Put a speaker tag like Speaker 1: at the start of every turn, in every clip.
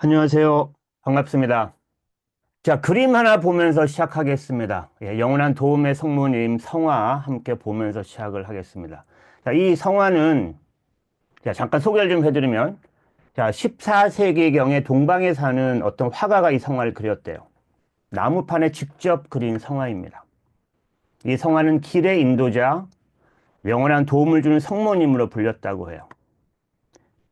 Speaker 1: 안녕하세요. 반갑습니다. 자, 그림 하나 보면서 시작하겠습니다. 영원한 도움의 성모님 성화 함께 보면서 시작을 하겠습니다. 자, 이 성화는 자, 잠깐 소개를 좀 해드리면 자, 14세기경에 동방에 사는 어떤 화가가 이 성화를 그렸대요. 나무판에 직접 그린 성화입니다. 이 성화는 길의 인도자, 영원한 도움을 주는 성모님으로 불렸다고 해요.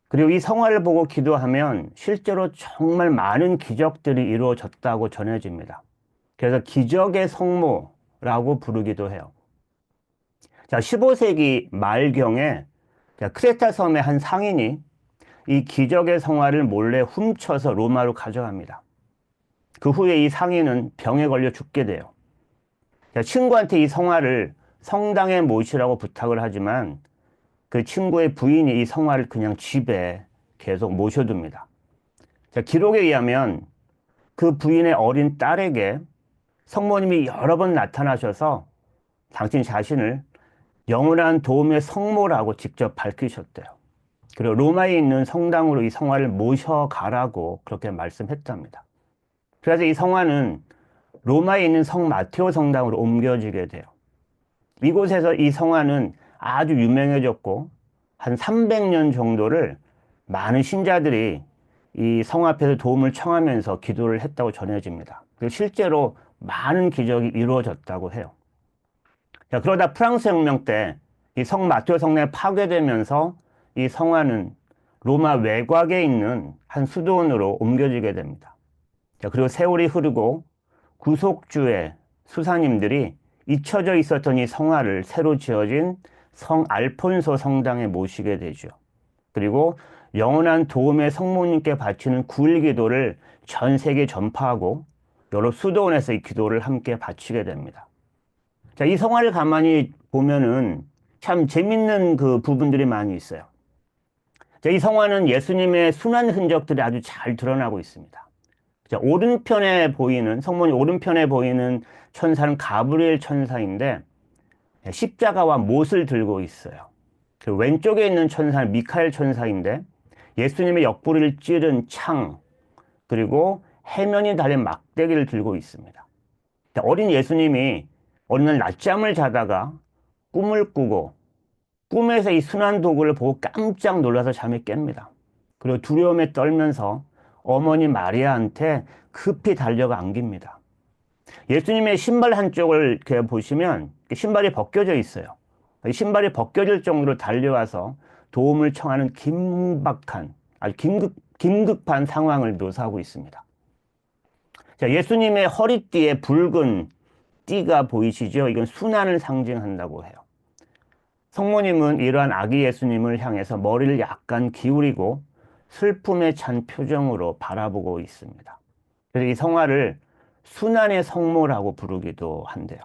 Speaker 1: 그리고 이 성화를 보고 기도하면 실제로 정말 많은 기적들이 이루어졌다고 전해집니다. 그래서 기적의 성모라고 부르기도 해요. 자, 15세기 말경에 크레타 섬의 한 상인이 이 기적의 성화를 몰래 훔쳐서 로마로 가져갑니다. 그 후에 이 상인은 병에 걸려 죽게 돼요. 자, 친구한테 이 성화를 성당에 모시라고 부탁을 하지만 그 친구의 부인이 이 성화를 그냥 집에 계속 모셔둡니다. 자, 기록에 의하면 그 부인의 어린 딸에게 성모님이 여러 번 나타나셔서 당신 자신을 영원한 도움의 성모라고 직접 밝히셨대요. 그리고 로마에 있는 성당으로 이 성화를 모셔가라고 그렇게 말씀했답니다. 그래서 이 성화는 로마에 있는 성 마테오 성당으로 옮겨지게 돼요. 이곳에서 이 성화는 아주 유명해졌고 한 300년 정도를 많은 신자들이 이 성 앞에서 도움을 청하면서 기도를 했다고 전해집니다. 그리고 실제로 많은 기적이 이루어졌다고 해요. 자, 그러다 프랑스 혁명 때 이 성 마테오 성당이 파괴되면서 이 성화는 로마 외곽에 있는 한 수도원으로 옮겨지게 됩니다. 자, 그리고 세월이 흐르고 구속주의 수사님들이 잊혀져 있었던 이 성화를 새로 지어진 성 알폰소 성당에 모시게 되죠. 그리고 영원한 도움의 성모님께 바치는 구일 기도를 전 세계에 전파하고 여러 수도원에서 이 기도를 함께 바치게 됩니다. 자, 이 성화를 가만히 보면은 참 재밌는 그 부분들이 많이 있어요. 자, 이 성화는 예수님의 순환 흔적들이 아주 잘 드러나고 있습니다. 자, 오른편에 보이는, 성모님 오른편에 보이는 천사는 가브리엘 천사인데 십자가와 못을 들고 있어요. 그 왼쪽에 있는 천사는 미카엘 천사인데 예수님의 옆구리를 찌른 창, 그리고 해면이 달린 막대기를 들고 있습니다. 어린 예수님이 어느 날 낮잠을 자다가 꿈을 꾸고 꿈에서 이 순환 도구를 보고 깜짝 놀라서 잠이 깹니다. 그리고 두려움에 떨면서 어머니 마리아한테 급히 달려가 안깁니다. 예수님의 신발 한쪽을 이렇게 보시면 신발이 벗겨져 있어요. 이 신발이 벗겨질 정도로 달려와서 도움을 청하는 긴박한, 아주 긴급한 상황을 묘사하고 있습니다. 자, 예수님의 허리띠에 붉은 띠가 보이시죠? 이건 순환을 상징한다고 해요. 성모님은 이러한 아기 예수님을 향해서 머리를 약간 기울이고 슬픔에 찬 표정으로 바라보고 있습니다. 그래서 이 성화를 순환의 성모라고 부르기도 한대요.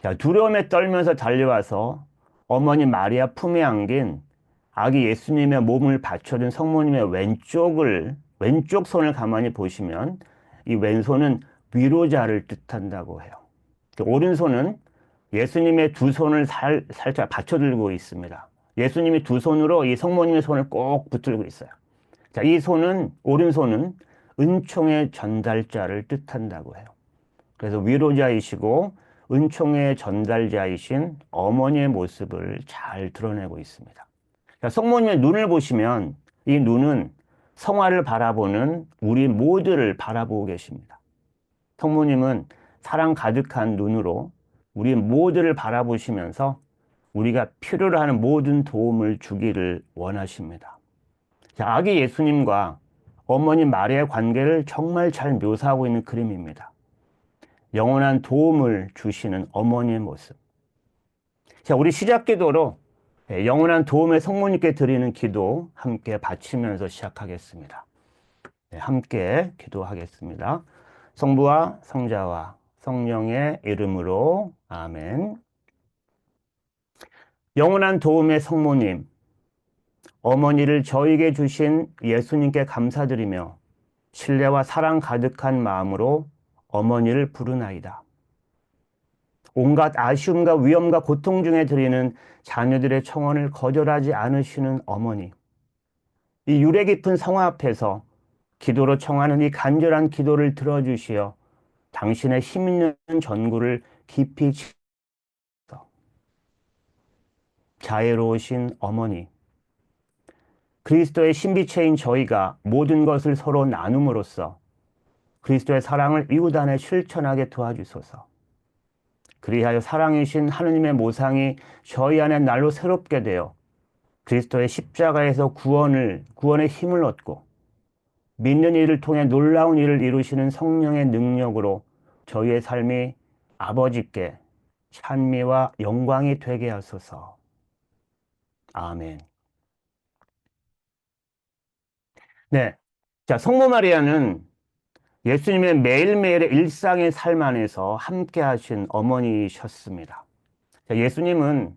Speaker 1: 자, 두려움에 떨면서 달려와서 어머니 마리아 품에 안긴 아기 예수님의 몸을 받쳐준 성모님의 왼쪽 손을 가만히 보시면 이 왼손은 위로자를 뜻한다고 해요. 오른손은 예수님의 두 손을 살짝 받쳐들고 있습니다. 예수님이 두 손으로 이 성모님의 손을 꼭 붙들고 있어요. 자, 이 손은, 오른손은 은총의 전달자를 뜻한다고 해요. 그래서 위로자이시고 은총의 전달자이신 어머니의 모습을 잘 드러내고 있습니다. 자, 성모님의 눈을 보시면 이 눈은 성화를 바라보는 우리 모두를 바라보고 계십니다. 성모님은 사랑 가득한 눈으로 우리 모두를 바라보시면서 우리가 필요로 하는 모든 도움을 주기를 원하십니다. 자, 아기 예수님과 어머니 마리아의 관계를 정말 잘 묘사하고 있는 그림입니다. 영원한 도움을 주시는 어머니의 모습. 자, 우리 시작 기도로 영원한 도움의 성모님께 드리는 기도 함께 바치면서 시작하겠습니다. 네, 함께 기도하겠습니다. 성부와 성자와 성령의 이름으로 아멘. 영원한 도움의 성모님, 어머니를 저에게 주신 예수님께 감사드리며 신뢰와 사랑 가득한 마음으로 어머니를 부르나이다. 온갖 아쉬움과 위험과 고통 중에 드리는 자녀들의 청원을 거절하지 않으시는 어머니. 이 유래 깊은 성화 앞에서 기도로 청하는 이 간절한 기도를 들어주시어 당신의 힘 있는 전구를 깊이 치 자애로우신 어머니, 그리스도의 신비체인 저희가 모든 것을 서로 나눔으로써 그리스도의 사랑을 이웃 안에 실천하게 도와주소서. 그리하여 사랑이신 하느님의 모상이 저희 안에 날로 새롭게 되어 그리스도의 십자가에서 구원의 힘을 얻고 믿는 일을 통해 놀라운 일을 이루시는 성령의 능력으로 저희의 삶이 아버지께 찬미와 영광이 되게 하소서. 아멘. 네. 자, 성모 마리아는 예수님의 매일매일의 일상의 삶 안에서 함께 하신 어머니셨습니다. 자, 예수님은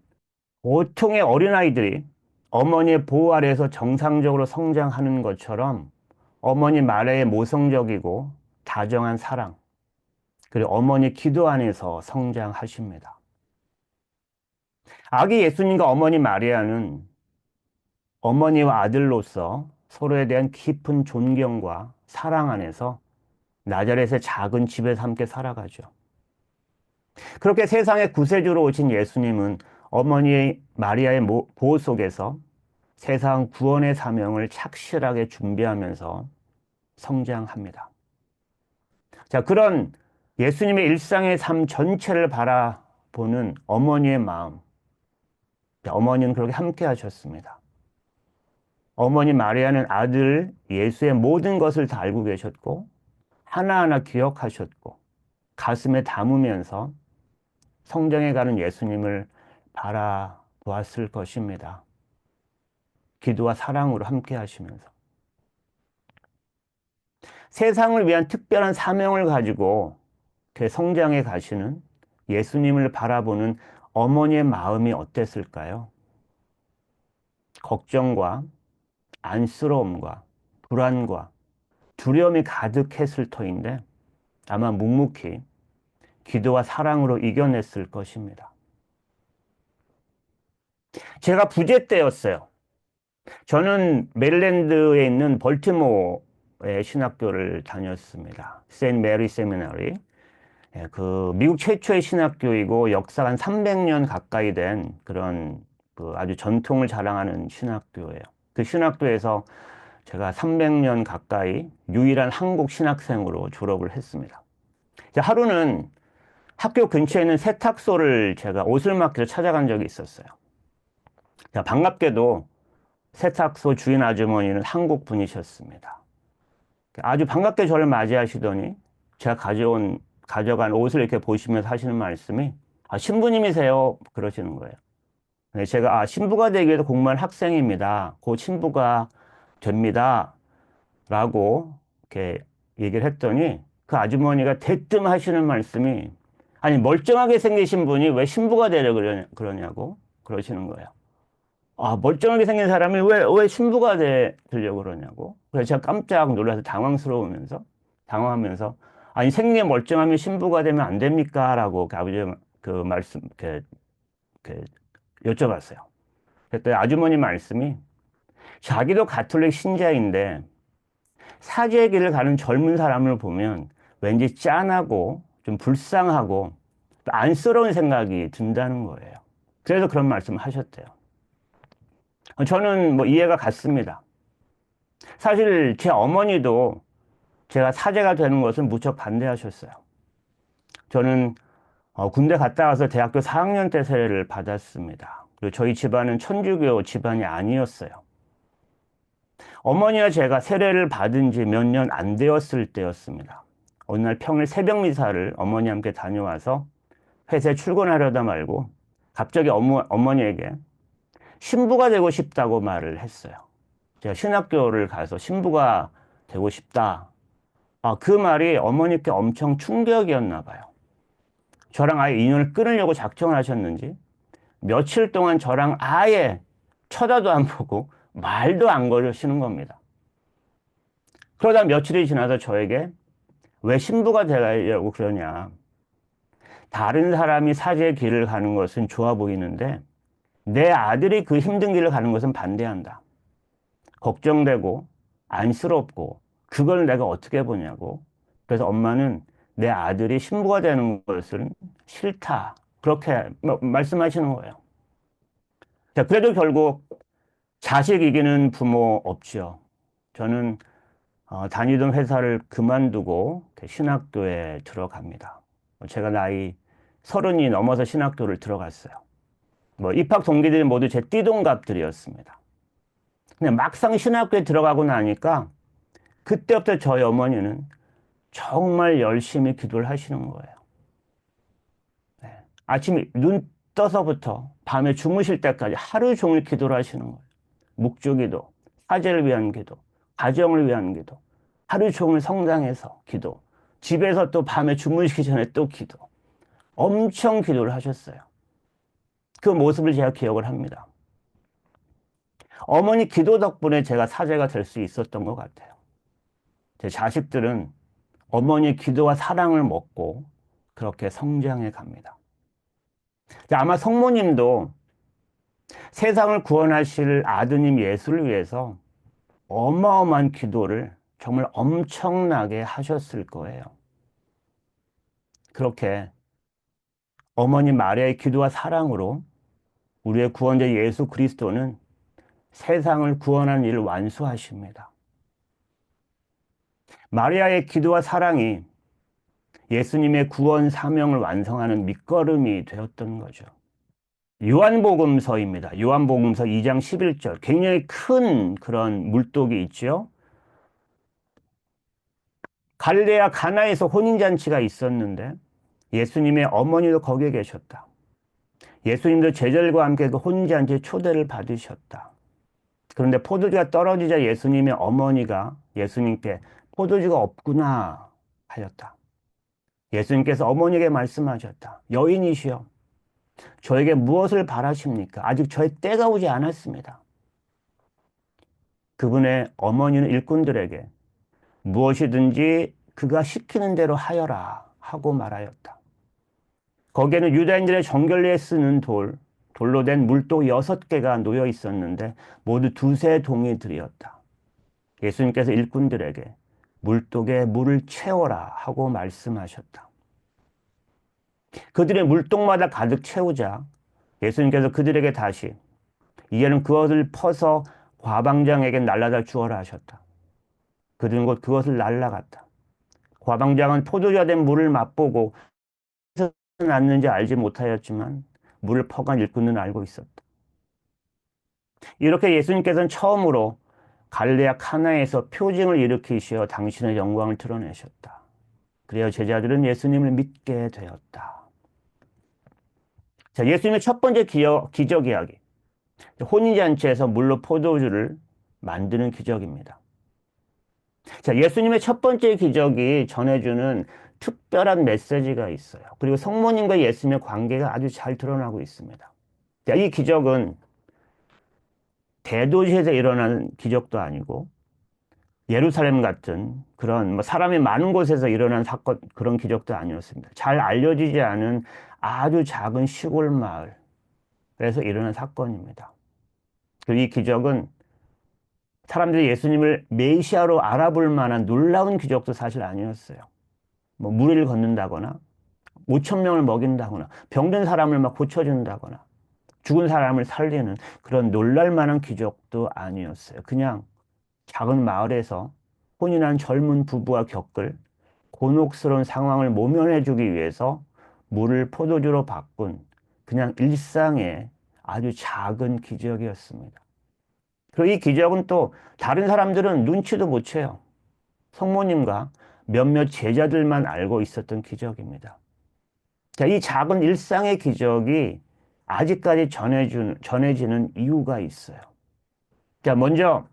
Speaker 1: 보통의 어린아이들이 어머니의 보호 아래에서 정상적으로 성장하는 것처럼 어머니 마리아의 모성적이고 다정한 사랑, 그리고 어머니 기도 안에서 성장하십니다. 아기 예수님과 어머니 마리아는 어머니와 아들로서 서로에 대한 깊은 존경과 사랑 안에서 나자렛의 작은 집에서 함께 살아가죠. 그렇게 세상의 구세주로 오신 예수님은 어머니 마리아의 보호 속에서 세상 구원의 사명을 착실하게 준비하면서 성장합니다. 자, 그런 예수님의 일상의 삶 전체를 바라보는 어머니의 마음. 어머니는 그렇게 함께 하셨습니다. 어머니 마리아는 아들 예수의 모든 것을 다 알고 계셨고, 하나하나 기억하셨고, 가슴에 담으면서 성장해 가는 예수님을 바라보았을 것입니다. 기도와 사랑으로 함께 하시면서. 세상을 위한 특별한 사명을 가지고 성장해 가시는 예수님을 바라보는 어머니의 마음이 어땠을까요? 걱정과 안쓰러움과 불안과 두려움이 가득했을 터인데 아마 묵묵히 기도와 사랑으로 이겨냈을 것입니다. 제가 부재 때였어요. 저는 메릴랜드에 있는 벌티모어의 신학교를 다녔습니다. 세인트 메리 세미나리. 그 미국 최초의 신학교이고 역사가 한 300년 가까이 된 그런 그 아주 전통을 자랑하는 신학교예요. 그 신학교에서 제가 300년 가까이 유일한 한국 신학생으로 졸업을 했습니다. 하루는 학교 근처에 있는 세탁소를 제가 옷을 맡기러 찾아간 적이 있었어요. 반갑게도 세탁소 주인 아주머니는 한국 분이셨습니다. 아주 반갑게 저를 맞이하시더니 제가 가져간 옷을 이렇게 보시면서 하시는 말씀이 신부님이세요? 그러시는 거예요. 제가 신부가 되기 위해서 공부한 학생입니다. 곧 신부가 됩니다. 라고 이렇게 얘기를 했더니 그 아주머니가 대뜸 하시는 말씀이 아니 멀쩡하게 생기신 분이 왜 신부가 되려 그러냐고 그러시는 거예요. 멀쩡하게 생긴 사람이 왜 신부가 되려고 그러냐고. 그래서 제가 깜짝 놀라서 당황하면서 아니 생긴 게 멀쩡하면 신부가 되면 안 됩니까? 라고 아버지 그 말씀 여쭤봤어요. 그랬더니 아주머니 말씀이 자기도 가톨릭 신자인데 사제의 길을 가는 젊은 사람을 보면 왠지 짠하고 좀 불쌍하고 또 안쓰러운 생각이 든다는 거예요. 그래서 그런 말씀을 하셨대요. 저는 이해가 갔습니다. 사실 제 어머니도 제가 사제가 되는 것을 무척 반대하셨어요. 저는 군대 갔다 와서 대학교 4학년 때 세례를 받았습니다. 그리고 저희 집안은 천주교 집안이 아니었어요. 어머니와 제가 세례를 받은 지 몇 년 안 되었을 때였습니다. 어느 날 평일 새벽 미사를 어머니와 함께 다녀와서 회사에 출근하려다 말고 갑자기 어머니에게 신부가 되고 싶다고 말을 했어요. 제가 신학교를 가서 신부가 되고 싶다. 그 말이 어머니께 엄청 충격이었나 봐요. 저랑 아예 인연을 끊으려고 작정을 하셨는지 며칠 동안 저랑 아예 쳐다도 안 보고 말도 안 걸으시는 겁니다. 그러다 며칠이 지나서 저에게 왜 신부가 되려고 그러냐. 다른 사람이 사제의 길을 가는 것은 좋아 보이는데 내 아들이 그 힘든 길을 가는 것은 반대한다. 걱정되고 안쓰럽고 그걸 내가 어떻게 보냐고. 그래서 엄마는 내 아들이 신부가 되는 것은 싫다. 그렇게 말씀하시는 거예요. 자, 그래도 결국 자식 이기는 부모 없죠. 저는 다니던 회사를 그만두고 신학교에 들어갑니다. 제가 나이 30이 넘어서 신학교를 들어갔어요. 뭐 입학 동기들이 모두 제 띠동갑들이었습니다. 근데 막상 신학교에 들어가고 나니까 그때부터 저희 어머니는 정말 열심히 기도를 하시는 거예요. 네. 아침에 눈 떠서부터 밤에 주무실 때까지 하루 종일 기도를 하시는 거예요. 묵주기도, 사제를 위한 기도, 가정을 위한 기도, 하루 종일 성당에서 기도, 집에서 또 밤에 주무시기 전에 또 기도. 엄청 기도를 하셨어요. 그 모습을 제가 기억을 합니다. 어머니 기도 덕분에 제가 사제가 될 수 있었던 것 같아요. 제 자식들은 어머니 기도와 사랑을 먹고 그렇게 성장해 갑니다. 아마 성모님도 세상을 구원하실 아드님 예수를 위해서 어마어마한 기도를 정말 엄청나게 하셨을 거예요. 그렇게 어머니 마리아의 기도와 사랑으로 우리의 구원자 예수 그리스도는 세상을 구원하는 일을 완수하십니다. 마리아의 기도와 사랑이 예수님의 구원 사명을 완성하는 밑거름이 되었던 거죠. 요한복음서입니다. 요한복음서 2장 11절. 굉장히 큰 그런 물독이 있죠. 갈릴레아 가나에서 혼인잔치가 있었는데 예수님의 어머니도 거기에 계셨다. 예수님도 제자들과 함께 그 혼인잔치에 초대를 받으셨다. 그런데 포도주가 떨어지자 예수님의 어머니가 예수님께 포도주가 없구나 하였다. 예수님께서 어머니에게 말씀하셨다. 여인이시여, 저에게 무엇을 바라십니까? 아직 저의 때가 오지 않았습니다. 그분의 어머니는 일꾼들에게 무엇이든지 그가 시키는 대로 하여라 하고 말하였다. 거기에는 유다인들의 정결례에 쓰는 돌로 된 물독 6개가 놓여 있었는데 모두 두세 동이들이었다. 예수님께서 일꾼들에게 물독에 물을 채워라 하고 말씀하셨다. 그들의 물독마다 가득 채우자 예수님께서 그들에게 다시 이제는 그것을 퍼서 과방장에게 날라다 주어라 하셨다. 그들은 곧 그것을 날라갔다. 과방장은 포도주가 된 물을 맛보고 났는지 알지 못하였지만 물을 퍼간 일꾼은 알고 있었다. 이렇게 예수님께서는 처음으로 갈릴레아 카나에서 표징을 일으키시어 당신의 영광을 드러내셨다. 그래야 제자들은 예수님을 믿게 되었다. 자, 예수님의 첫 번째 기적 이야기. 혼인잔치에서 물로 포도주를 만드는 기적입니다. 자, 예수님의 첫 번째 기적이 전해주는 특별한 메시지가 있어요. 그리고 성모님과 예수님의 관계가 아주 잘 드러나고 있습니다. 자, 이 기적은 대도시에서 일어나는 기적도 아니고 예루살렘 같은 그런 사람이 많은 곳에서 일어난 사건, 그런 기적도 아니었습니다. 잘 알려지지 않은 아주 작은 시골 마을에서 일어난 사건입니다. 그리고 이 기적은 사람들이 예수님을 메시아로 알아볼 만한 놀라운 기적도 사실 아니었어요. 무리를 걷는다거나 5천 명을 먹인다거나 병든 사람을 막 고쳐준다거나 죽은 사람을 살리는 그런 놀랄만한 기적도 아니었어요. 그냥 작은 마을에서 혼인한 젊은 부부가 겪을 곤혹스러운 상황을 모면해주기 위해서 물을 포도주로 바꾼 그냥 일상의 아주 작은 기적이었습니다. 그리고 이 기적은 또 다른 사람들은 눈치도 못 채요. 성모님과 몇몇 제자들만 알고 있었던 기적입니다. 자, 이 작은 일상의 기적이 아직까지 전해지는 이유가 있어요. 자, 먼저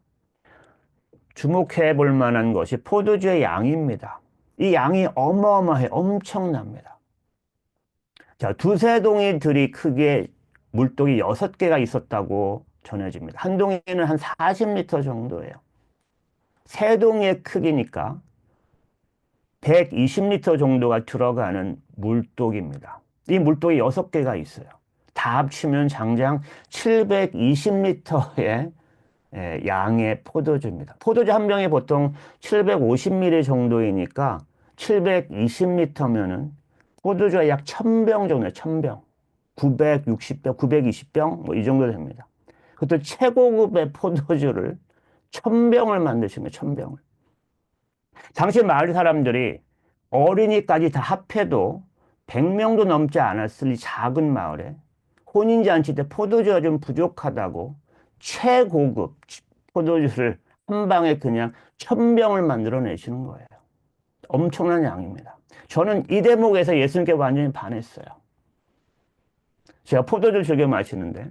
Speaker 1: 주목해 볼 만한 것이 포도주의 양입니다. 이 양이 엄청납니다. 자, 두세 동이들이 크기에 물독이 6개가 있었다고 전해집니다. 한 동이는 한 40리터 정도예요. 세 동이의 크기니까 120리터 정도가 들어가는 물독입니다. 이 물독이 6개가 있어요. 다 합치면 장장 720리터의 양의 포도주입니다. 포도주 한 병이 보통 750ml 정도이니까 720리터면은 포도주가 약 1000병 정도예요. 1000병. 960병, 920병 뭐 이 정도 됩니다. 그것도 최고급의 포도주를 1000병을 만드신 거예요. 1000병을. 당시 마을 사람들이 어린이까지 다 합해도 100명도 넘지 않았을 이 작은 마을에 혼인잔치 때 포도주가 좀 부족하다고 최고급 포도주를 한 방에 그냥 1000병을 만들어내시는 거예요. 엄청난 양입니다. 저는 이 대목에서 예수님께 완전히 반했어요. 제가 포도주를 즐겨 마시는데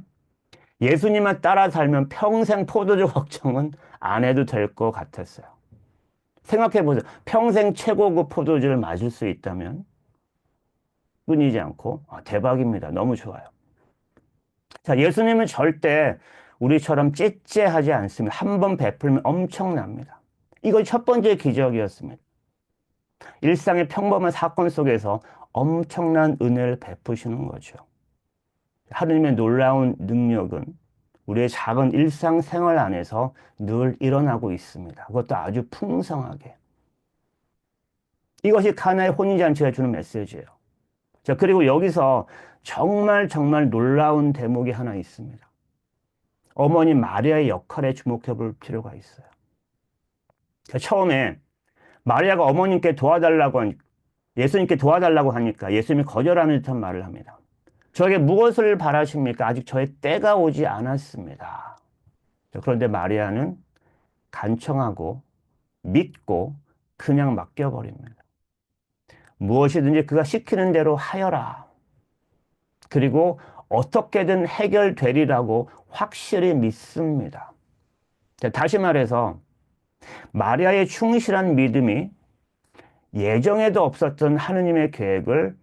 Speaker 1: 예수님만 따라 살면 평생 포도주 걱정은 안 해도 될 것 같았어요. 생각해 보세요. 평생 최고급 포도주를 마실 수 있다면 끊이지 않고 대박입니다. 너무 좋아요. 자, 예수님은 절대 우리처럼 째째하지 않습니다. 한 번 베풀면 엄청납니다. 이거 첫 번째 기적이었습니다. 일상의 평범한 사건 속에서 엄청난 은혜를 베푸시는 거죠. 하느님의 놀라운 능력은 우리의 작은 일상생활 안에서 늘 일어나고 있습니다. 그것도 아주 풍성하게. 이것이 가나의 혼인잔치가 주는 메시지예요. 자, 그리고 여기서 정말 정말 놀라운 대목이 하나 있습니다. 어머니 마리아의 역할에 주목해 볼 필요가 있어요. 자, 처음에 마리아가 어머님께 도와달라고 예수님께 도와달라고 하니까 예수님이 거절하는 듯한 말을 합니다. 저에게 무엇을 바라십니까? 아직 저의 때가 오지 않았습니다. 그런데 마리아는 간청하고 믿고 그냥 맡겨버립니다. 무엇이든지 그가 시키는 대로 하여라. 그리고 어떻게든 해결되리라고 확실히 믿습니다. 자, 다시 말해서 마리아의 충실한 믿음이 예정에도 없었던 하느님의 계획을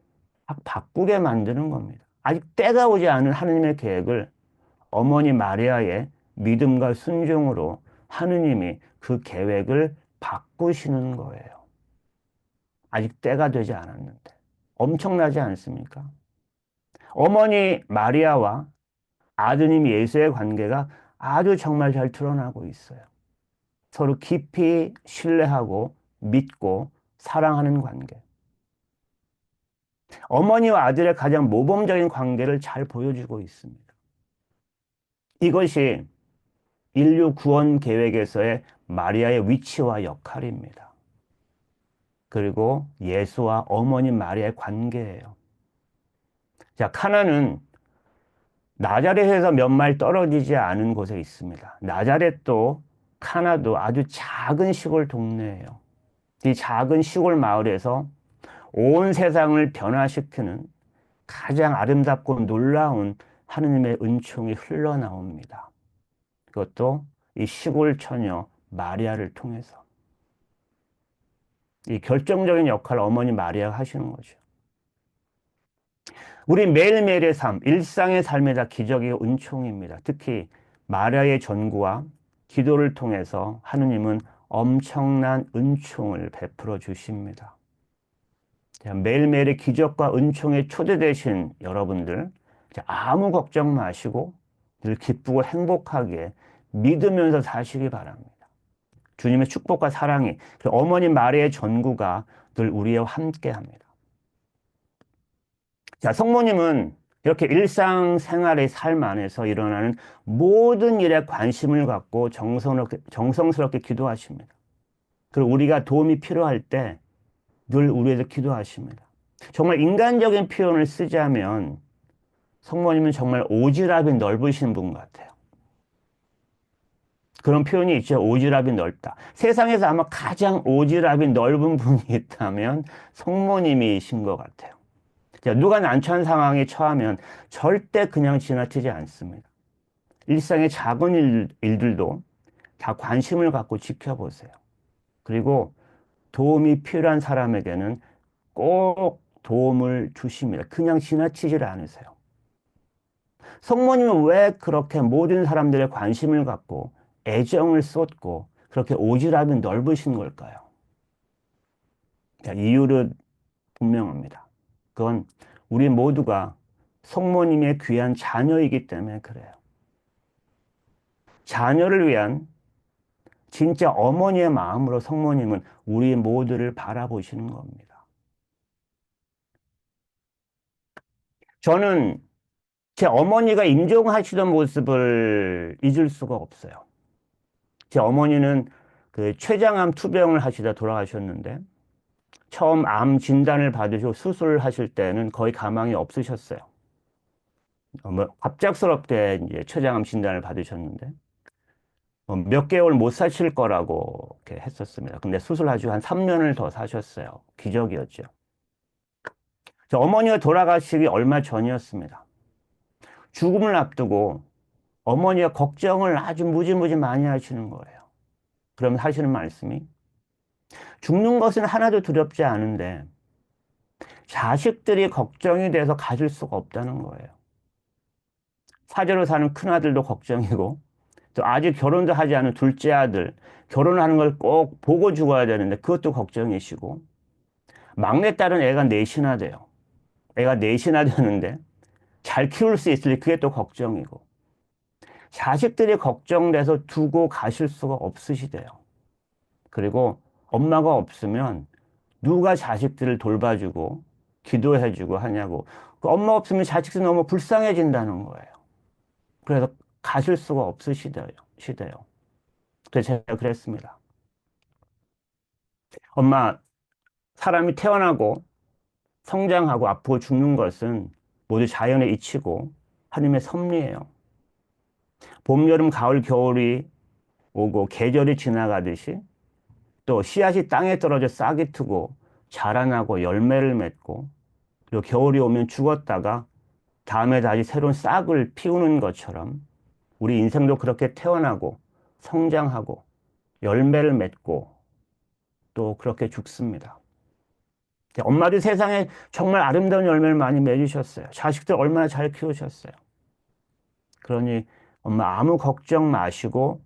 Speaker 1: 확 바꾸게 만드는 겁니다. 아직 때가 오지 않은 하느님의 계획을 어머니 마리아의 믿음과 순종으로 하느님이 그 계획을 바꾸시는 거예요. 아직 때가 되지 않았는데. 엄청나지 않습니까? 어머니 마리아와 아드님 예수의 관계가 아주 정말 잘 드러나고 있어요. 서로 깊이 신뢰하고 믿고 사랑하는 관계. 어머니와 아들의 가장 모범적인 관계를 잘 보여주고 있습니다. 이것이 인류 구원 계획에서의 마리아의 위치와 역할입니다. 그리고 예수와 어머니 마리아의 관계예요. 자, 카나는 나자렛에서 몇 마일 떨어지지 않은 곳에 있습니다. 나자렛도 카나도 아주 작은 시골 동네예요. 이 작은 시골 마을에서 온 세상을 변화시키는 가장 아름답고 놀라운 하느님의 은총이 흘러나옵니다. 그것도 이 시골 처녀 마리아를 통해서. 이 결정적인 역할을 어머니 마리아가 하시는 거죠. 우리 매일매일의 삶, 일상의 삶에 다 기적의 은총입니다. 특히 마리아의 전구와 기도를 통해서 하느님은 엄청난 은총을 베풀어 주십니다. 매일매일의 기적과 은총에 초대되신 여러분들, 아무 걱정 마시고 늘 기쁘고 행복하게 믿으면서 사시기 바랍니다. 주님의 축복과 사랑이, 어머니 마리아의 전구가 늘 우리와 함께 합니다. 자, 성모님은 이렇게 일상생활의 삶 안에서 일어나는 모든 일에 관심을 갖고 정성스럽게 기도하십니다. 그리고 우리가 도움이 필요할 때 늘 우리에서 기도하십니다. 정말 인간적인 표현을 쓰자면 성모님은 정말 오지랖이 넓으신 분 같아요. 그런 표현이 있죠. 오지랖이 넓다. 세상에서 아마 가장 오지랖이 넓은 분이 있다면 성모님이신 것 같아요. 누가 난처한 상황에 처하면 절대 그냥 지나치지 않습니다. 일상의 작은 일들도 다 관심을 갖고 지켜보세요. 그리고 도움이 필요한 사람에게는 꼭 도움을 주십니다. 그냥 지나치질 않으세요. 성모님은 왜 그렇게 모든 사람들의 관심을 갖고 애정을 쏟고 그렇게 오지랖이 넓으신 걸까요? 이유는 분명합니다. 그건 우리 모두가 성모님의 귀한 자녀이기 때문에 그래요. 자녀를 위한 진짜 어머니의 마음으로 성모님은 우리 모두를 바라보시는 겁니다. 저는 제 어머니가 임종하시던 모습을 잊을 수가 없어요. 제 어머니는 그 췌장암 투병을 하시다 돌아가셨는데 처음 암 진단을 받으시고 수술하실 때는 거의 가망이 없으셨어요. 갑작스럽게 이제 췌장암 진단을 받으셨는데 몇 개월 못 사실 거라고 이렇게 했었습니다. 근데 수술하시고 한 3년을 더 사셨어요. 기적이었죠. 저 어머니가 돌아가시기 얼마 전이었습니다. 죽음을 앞두고 어머니가 걱정을 아주 무지무지 많이 하시는 거예요. 그러면 하시는 말씀이 죽는 것은 하나도 두렵지 않은데 자식들이 걱정이 돼서 가질 수가 없다는 거예요. 사제로 사는 큰아들도 걱정이고 또 아직 결혼도 하지 않은 둘째 아들 결혼하는 걸 꼭 보고 죽어야 되는데 그것도 걱정이시고 막내딸은 애가 넷이나 돼요. 애가 넷이나 되는데 잘 키울 수 있을지 그게 또 걱정이고 자식들이 걱정돼서 두고 가실 수가 없으시대요. 그리고 엄마가 없으면 누가 자식들을 돌봐주고 기도해주고 하냐고. 그 엄마 없으면 자식들이 너무 불쌍해진다는 거예요. 그래서 가실 수가 없으시대요. 그래서 제가 그랬습니다. 엄마, 사람이 태어나고 성장하고 아프고 죽는 것은 모두 자연의 이치고 하나님의 섭리예요. 봄, 여름, 가을, 겨울이 오고 계절이 지나가듯이 또 씨앗이 땅에 떨어져 싹이 트고 자라나고 열매를 맺고 그리고 겨울이 오면 죽었다가 다음에 다시 새로운 싹을 피우는 것처럼 우리 인생도 그렇게 태어나고 성장하고 열매를 맺고 또 그렇게 죽습니다. 엄마도 세상에 정말 아름다운 열매를 많이 맺으셨어요. 자식들 얼마나 잘 키우셨어요. 그러니 엄마 아무 걱정 마시고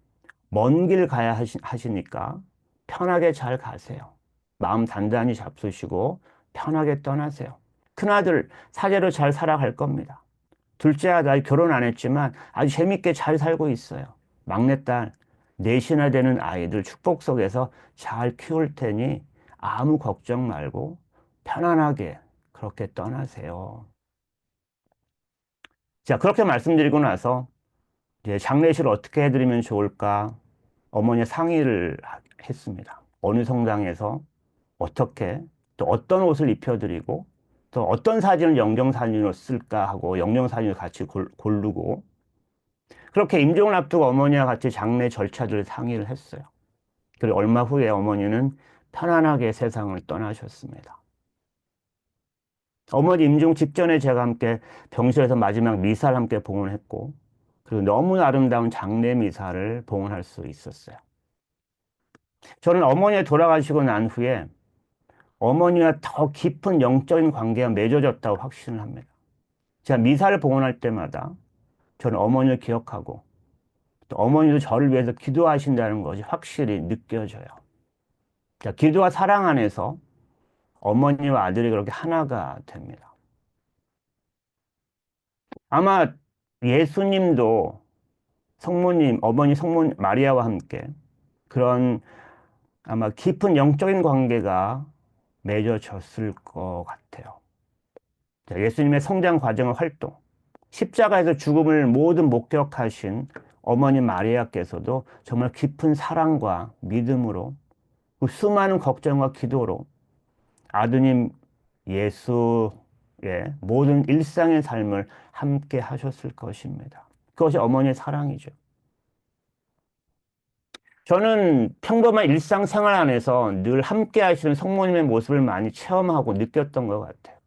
Speaker 1: 먼 길 가야 하시니까 편하게 잘 가세요. 마음 단단히 잡수시고 편하게 떠나세요. 큰아들 사제로 잘 살아갈 겁니다. 둘째 아들 결혼 안 했지만 아주 재밌게 잘 살고 있어요. 막내딸 넷이나 되는 아이들 축복 속에서 잘 키울 테니 아무 걱정 말고 편안하게 그렇게 떠나세요. 자, 그렇게 말씀드리고 나서 이제 장례식을 어떻게 해드리면 좋을까 어머니 상의를 했습니다. 어느 성당에서 어떻게 또 어떤 옷을 입혀드리고 또 어떤 사진을 영정사진으로 쓸까 하고 영정사진을 같이 고르고 그렇게 임종을 앞두고 어머니와 같이 장례 절차들을 상의를 했어요. 그리고 얼마 후에 어머니는 편안하게 세상을 떠나셨습니다. 어머니 임종 직전에 제가 함께 병실에서 마지막 미사를 함께 봉헌했고 그리고 너무 아름다운 장례 미사를 봉헌할 수 있었어요. 저는 어머니가 돌아가시고 난 후에 어머니와 더 깊은 영적인 관계가 맺어졌다고 확신을 합니다. 제가 미사를 봉헌할 때마다 저는 어머니를 기억하고 또 어머니도 저를 위해서 기도하신다는 것이 확실히 느껴져요. 자, 기도와 사랑 안에서 어머니와 아들이 그렇게 하나가 됩니다. 아마 예수님도 성모님, 어머니 성모 마리아와 함께 그런 아마 깊은 영적인 관계가 맺어졌을 것 같아요. 자, 예수님의 성장 과정의 활동, 십자가에서 죽음을 모두 목격하신 어머니 마리아께서도 정말 깊은 사랑과 믿음으로 그 수많은 걱정과 기도로 아드님 예수의 모든 일상의 삶을 함께 하셨을 것입니다. 그것이 어머니의 사랑이죠. 저는 평범한 일상생활 안에서 늘 함께 하시는 성모님의 모습을 많이 체험하고 느꼈던 것 같아요.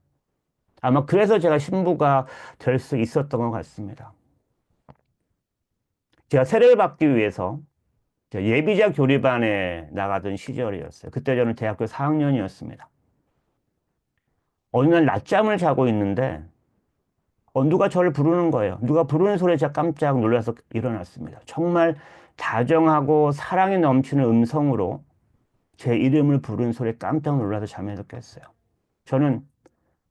Speaker 1: 아마 그래서 제가 신부가 될 수 있었던 것 같습니다. 제가 세례를 받기 위해서 예비자 교리반에 나가던 시절이었어요. 그때 저는 대학교 4학년이었습니다. 어느 날 낮잠을 자고 있는데 누가 저를 부르는 거예요. 누가 부르는 소리에 제가 깜짝 놀라서 일어났습니다. 정말 다정하고 사랑이 넘치는 음성으로 제 이름을 부르는 소리에 깜짝 놀라서 잠에서 깼어요. 저는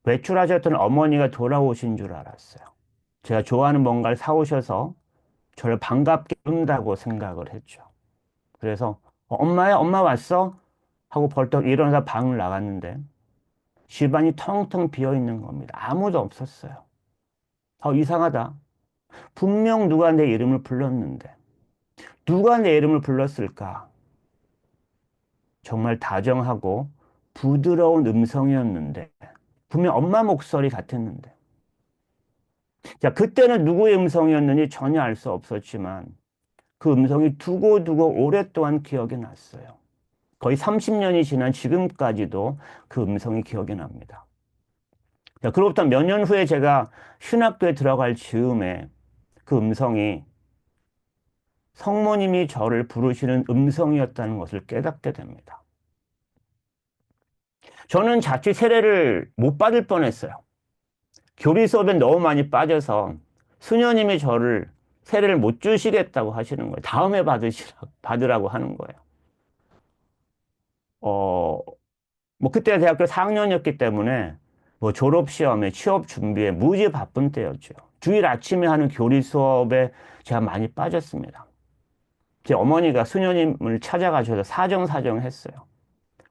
Speaker 1: 외출하셨던 어머니가 돌아오신 줄 알았어요. 제가 좋아하는 뭔가를 사오셔서 저를 반갑게 본다고 생각을 했죠. 그래서 엄마야, 엄마 왔어? 하고 벌떡 일어나서 방을 나갔는데 집안이 텅텅 비어 있는 겁니다. 아무도 없었어요. 이상하다. 분명 누가 내 이름을 불렀는데 누가 내 이름을 불렀을까? 정말 다정하고 부드러운 음성이었는데 분명 엄마 목소리 같았는데 자, 그때는 누구의 음성이었는지 전혀 알 수 없었지만 그 음성이 두고두고 오랫동안 기억이 났어요. 거의 30년이 지난 지금까지도 그 음성이 기억이 납니다. 자, 그로부터 몇 년 후에 제가 신학교에 들어갈 즈음에 그 음성이 성모님이 저를 부르시는 음성이었다는 것을 깨닫게 됩니다. 저는 자칫 세례를 못 받을 뻔했어요. 교리 수업에 너무 많이 빠져서 수녀님이 저를 세례를 못 주시겠다고 하시는 거예요. 다음에 받으라고 하는 거예요. 어, 뭐 그때 대학교 4학년이었기 때문에 뭐 졸업시험에 취업 준비에 무지 바쁜 때였죠. 주일 아침에 하는 교리 수업에 제가 많이 빠졌습니다. 제 어머니가 수녀님을 찾아가셔서 사정사정했어요.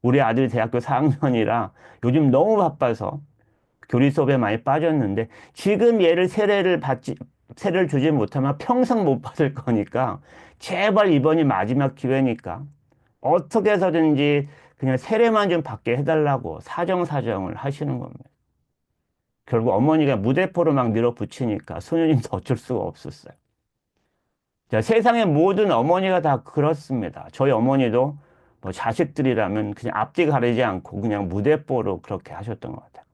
Speaker 1: 우리 아들이 대학교 4학년이라 요즘 너무 바빠서 교리 수업에 많이 빠졌는데 지금 얘를 세례를 주지 못하면 평생 못 받을 거니까 제발 이번이 마지막 기회니까 어떻게 해서든지 그냥 세례만 좀 받게 해달라고 사정사정을 하시는 겁니다. 결국 어머니가 무대포로 막 밀어붙이니까 소녀님도 어쩔 수가 없었어요. 자, 세상의 모든 어머니가 다 그렇습니다. 저희 어머니도 뭐 자식들이라면 그냥 앞뒤 가리지 않고 그냥 무대뽀로 그렇게 하셨던 것 같아요.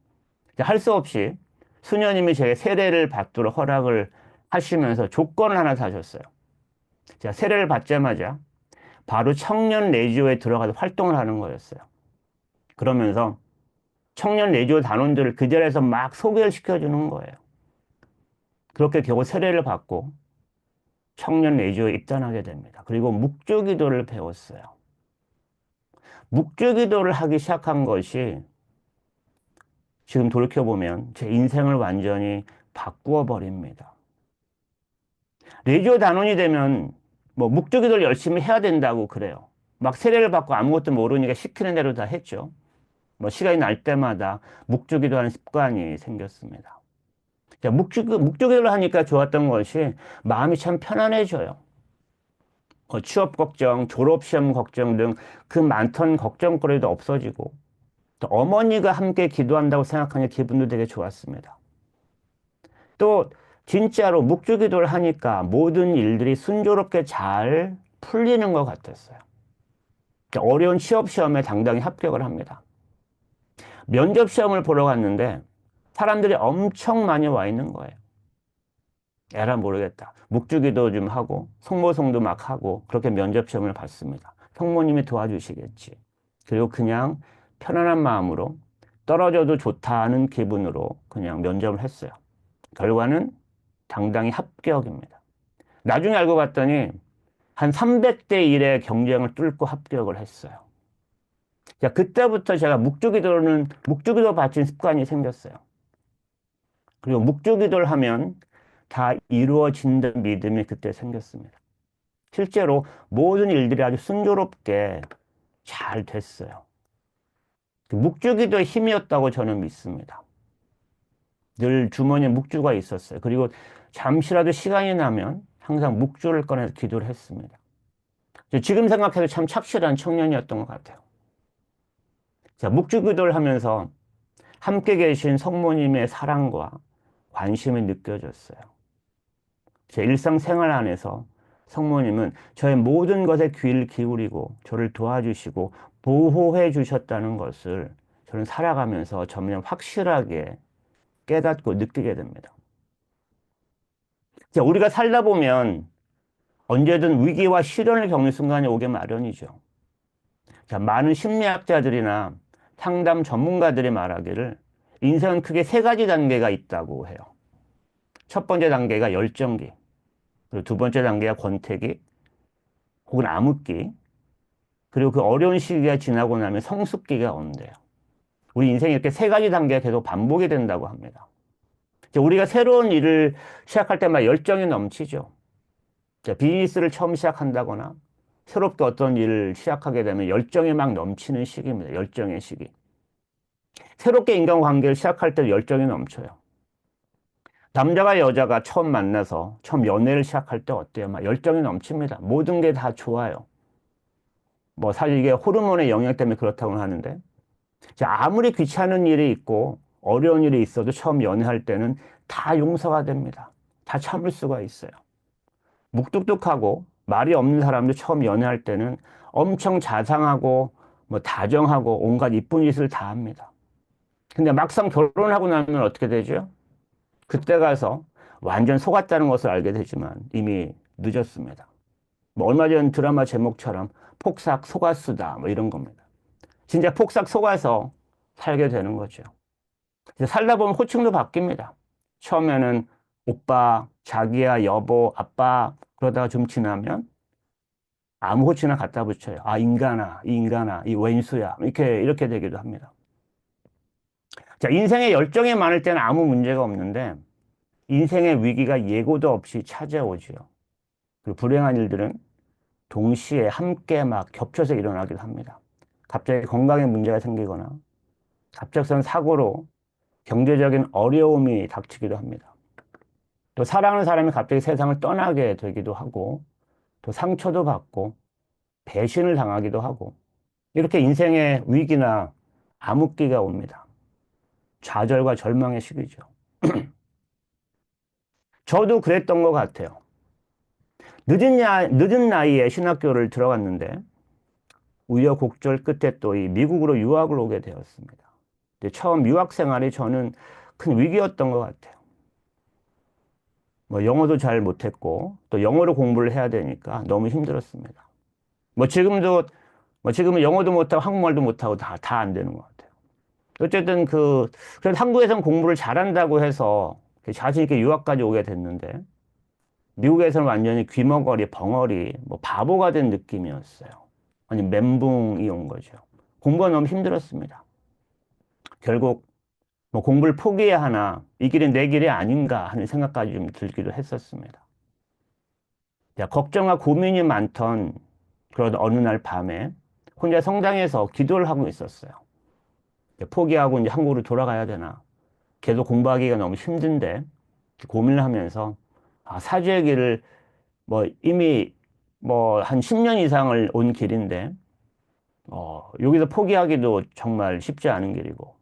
Speaker 1: 할 수 없이 수녀님이 제 세례를 받도록 허락을 하시면서 조건을 하나 사셨어요. 제가 세례를 받자마자 바로 청년 레지오에 들어가서 활동을 하는 거였어요. 그러면서 청년 레지오 단원들을 그 자리에서 막 소개를 시켜주는 거예요. 그렇게 겨우 세례를 받고 청년 레지오에 입단하게 됩니다. 그리고 묵주기도를 배웠어요. 묵주기도를 하기 시작한 것이 지금 돌이켜보면 제 인생을 완전히 바꾸어 버립니다. 레지오 단원이 되면 뭐 묵주기도를 열심히 해야 된다고 그래요. 막 세례를 받고 아무것도 모르니까 시키는 대로 다 했죠. 뭐 시간이 날 때마다 묵주기도 하는 습관이 생겼습니다. 자, 묵주기도를 하니까 좋았던 것이 마음이 참 편안해져요. 취업 걱정, 졸업시험 걱정 등 그 많던 걱정거리도 없어지고 또 어머니가 함께 기도한다고 생각하니 기분도 되게 좋았습니다. 또 진짜로 묵주기도를 하니까 모든 일들이 순조롭게 잘 풀리는 것 같았어요. 어려운 취업시험에 당당히 합격을 합니다. 면접시험을 보러 갔는데 사람들이 엄청 많이 와 있는 거예요. 에라 모르겠다. 묵주기도 좀 하고 성모성도 막 하고 그렇게 면접시험을 봤습니다. 성모님이 도와주시겠지. 그리고 그냥 편안한 마음으로 떨어져도 좋다는 기분으로 그냥 면접을 했어요. 결과는 당당히 합격입니다. 나중에 알고 봤더니 한 300대 1의 경쟁을 뚫고 합격을 했어요. 자, 그때부터 제가 묵주기도 바친 습관이 생겼어요. 그리고 묵주기도를 하면 다 이루어진다는 믿음이 그때 생겼습니다. 실제로 모든 일들이 아주 순조롭게 잘 됐어요. 묵주기도의 힘이었다고 저는 믿습니다. 늘 주머니에 묵주가 있었어요. 그리고 잠시라도 시간이 나면 항상 묵주를 꺼내서 기도를 했습니다. 지금 생각해도 참 착실한 청년이었던 것 같아요. 자, 묵주기도를 하면서 함께 계신 성모님의 사랑과 관심이 느껴졌어요. 제 일상생활 안에서 성모님은 저의 모든 것에 귀를 기울이고 저를 도와주시고 보호해 주셨다는 것을 저는 살아가면서 점점 확실하게 깨닫고 느끼게 됩니다. 자, 우리가 살다 보면 언제든 위기와 시련을 겪는 순간이 오게 마련이죠. 자, 많은 심리학자들이나 상담 전문가들이 말하기를 인생은 크게 세 가지 단계가 있다고 해요. 첫 번째 단계가 열정기, 그리고 두 번째 단계가 권태기, 혹은 암흑기, 그리고 그 어려운 시기가 지나고 나면 성숙기가 온대요. 우리 인생이 이렇게 세 가지 단계가 계속 반복이 된다고 합니다. 우리가 새로운 일을 시작할 때마다 열정이 넘치죠. 자, 비즈니스를 처음 시작한다거나 새롭게 어떤 일을 시작하게 되면 열정이 막 넘치는 시기입니다. 열정의 시기. 새롭게 인간관계를 시작할 때 열정이 넘쳐요. 남자가 여자가 처음 만나서 처음 연애를 시작할 때 어때요? 막 열정이 넘칩니다. 모든 게 다 좋아요. 뭐 사실 이게 호르몬의 영향 때문에 그렇다고 하는데 자, 아무리 귀찮은 일이 있고 어려운 일이 있어도 처음 연애할 때는 다 용서가 됩니다. 다 참을 수가 있어요. 묵뚝뚝하고 말이 없는 사람도 처음 연애할 때는 엄청 자상하고 뭐 다정하고 온갖 이쁜 짓을 다 합니다. 근데 막상 결혼하고 나면 어떻게 되죠? 그때 가서 완전 속았다는 것을 알게 되지만 이미 늦었습니다. 뭐 얼마 전 드라마 제목처럼 폭삭 속았수다 뭐 이런 겁니다. 진짜 폭삭 속아서 살게 되는 거죠. 이제 살다 보면 호칭도 바뀝니다. 처음에는 오빠, 자기야, 여보, 아빠 그러다가 좀 지나면 아무 호칭이나 갖다 붙여요. 아, 인간아, 이 인간아, 이 왼수야. 이렇게 되기도 합니다. 자, 인생에 열정이 많을 때는 아무 문제가 없는데 인생의 위기가 예고도 없이 찾아오지요. 그리고 불행한 일들은 동시에 함께 막 겹쳐서 일어나기도 합니다. 갑자기 건강에 문제가 생기거나 갑작스런 사고로 경제적인 어려움이 닥치기도 합니다. 또 사랑하는 사람이 갑자기 세상을 떠나게 되기도 하고 또 상처도 받고 배신을 당하기도 하고 이렇게 인생의 위기나 암흑기가 옵니다. 좌절과 절망의 시기죠. 저도 그랬던 것 같아요. 늦은 나이에 신학교를 들어갔는데 우여곡절 끝에 또 이 미국으로 유학을 오게 되었습니다. 근데 처음 유학 생활이 저는 큰 위기였던 것 같아요. 뭐 영어도 잘 못했고 또 영어로 공부를 해야 되니까 너무 힘들었습니다. 뭐 지금도 뭐 지금은 영어도 못하고 한국말도 못하고 다 안 되는 것 같아요. 어쨌든 그래서 한국에서는 공부를 잘한다고 해서 자신 있게 유학까지 오게 됐는데 미국에서는 완전히 귀머거리, 벙어리, 뭐 바보가 된 느낌이었어요. 아니 멘붕이 온 거죠. 공부가 너무 힘들었습니다. 결국 뭐 공부를 포기해야 하나 이 길이 내 길이 아닌가 하는 생각까지 좀 들기도 했었습니다. 야, 걱정과 고민이 많던 그런 어느 날 밤에 혼자 성당에서 기도를 하고 있었어요. 포기하고 이제 한국으로 돌아가야 되나. 계속 공부하기가 너무 힘든데 고민을 하면서 아, 사주의 길을 뭐 이미 뭐 한 10년 이상을 온 길인데 여기서 포기하기도 정말 쉽지 않은 길이고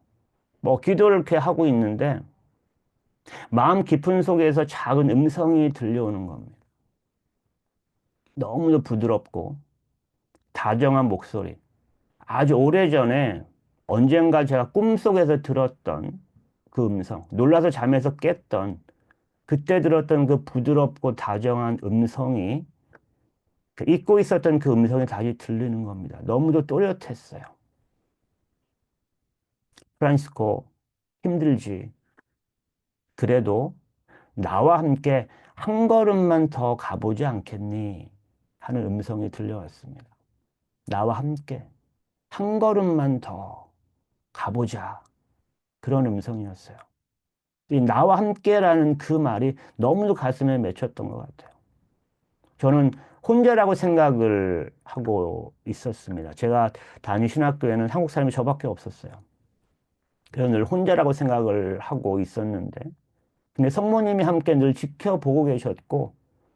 Speaker 1: 뭐 기도를 이렇게 하고 있는데 마음 깊은 속에서 작은 음성이 들려오는 겁니다. 너무도 부드럽고 다정한 목소리. 아주 오래전에 언젠가 제가 꿈속에서 들었던 그 음성, 놀라서 잠에서 깼던 그때 들었던 그 부드럽고 다정한 음성이 그 잊고 있었던 그 음성이 다시 들리는 겁니다. 너무도 또렷했어요. 프란시스코, 힘들지. 그래도 나와 함께 한 걸음만 더 가보지 않겠니? 하는 음성이 들려왔습니다. 나와 함께 한 걸음만 더 가보자. 그런 음성이었어요. 이 나와 함께라는 그 말이 너무도 가슴에 맺혔던 것 같아요. 저는 혼자라고 생각을 하고 있었습니다. 제가 다닌 신학교에는 한국 사람이 저밖에 없었어요. 그래서 늘 혼자라고 생각을 하고 있었는데, 근데 성모님이 함께 늘 지켜보고 계셨고,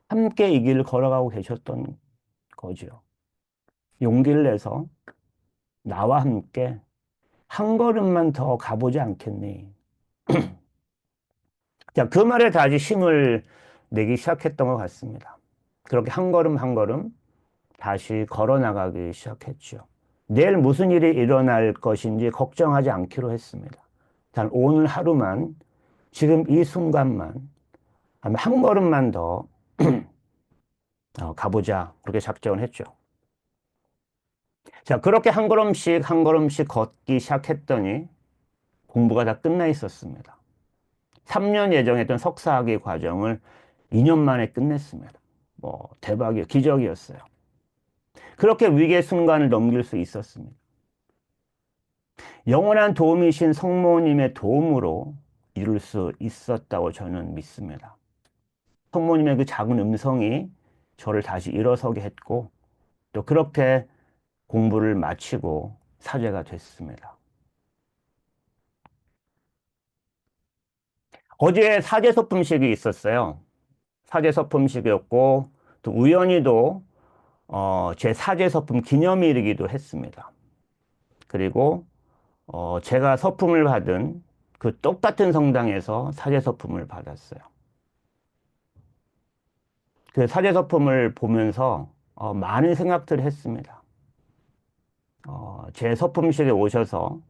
Speaker 1: 함께 이 길을 걸어가고 계셨던 거죠. 용기를 내서 나와 함께 한 걸음만 더 가보지 않겠니? 자, 그 말에 다시 힘을 내기 시작했던 것 같습니다. 그렇게 한 걸음 한 걸음 다시 걸어 나가기 시작했죠. 내일 무슨 일이 일어날 것인지 걱정하지 않기로 했습니다. 단 오늘 하루만, 지금 이 순간만, 한 걸음만 더 가보자. 그렇게 작정을 했죠. 자, 그렇게 한 걸음씩 한 걸음씩 걷기 시작했더니 공부가 다 끝나 있었습니다. 3년 예정했던 석사학위 과정을 2년 만에 끝냈습니다. 뭐 대박이에요. 기적이었어요. 그렇게 위기의 순간을 넘길 수 있었습니다. 영원한 도움이신 성모님의 도움으로 이룰 수 있었다고 저는 믿습니다. 성모님의 그 작은 음성이 저를 다시 일어서게 했고, 또 그렇게 공부를 마치고 사제가 됐습니다. 어제 사제 소품식이 있었어요. 사제 소품식이었고, 또 우연히도 제 사제 소품 기념일이기도 했습니다. 그리고 제가 서품을 받은 그 똑같은 성당에서 사제 서품을 받았어요. 그 사제 서품을 보면서 많은 생각들을 했습니다. 제 서품식에 오셔서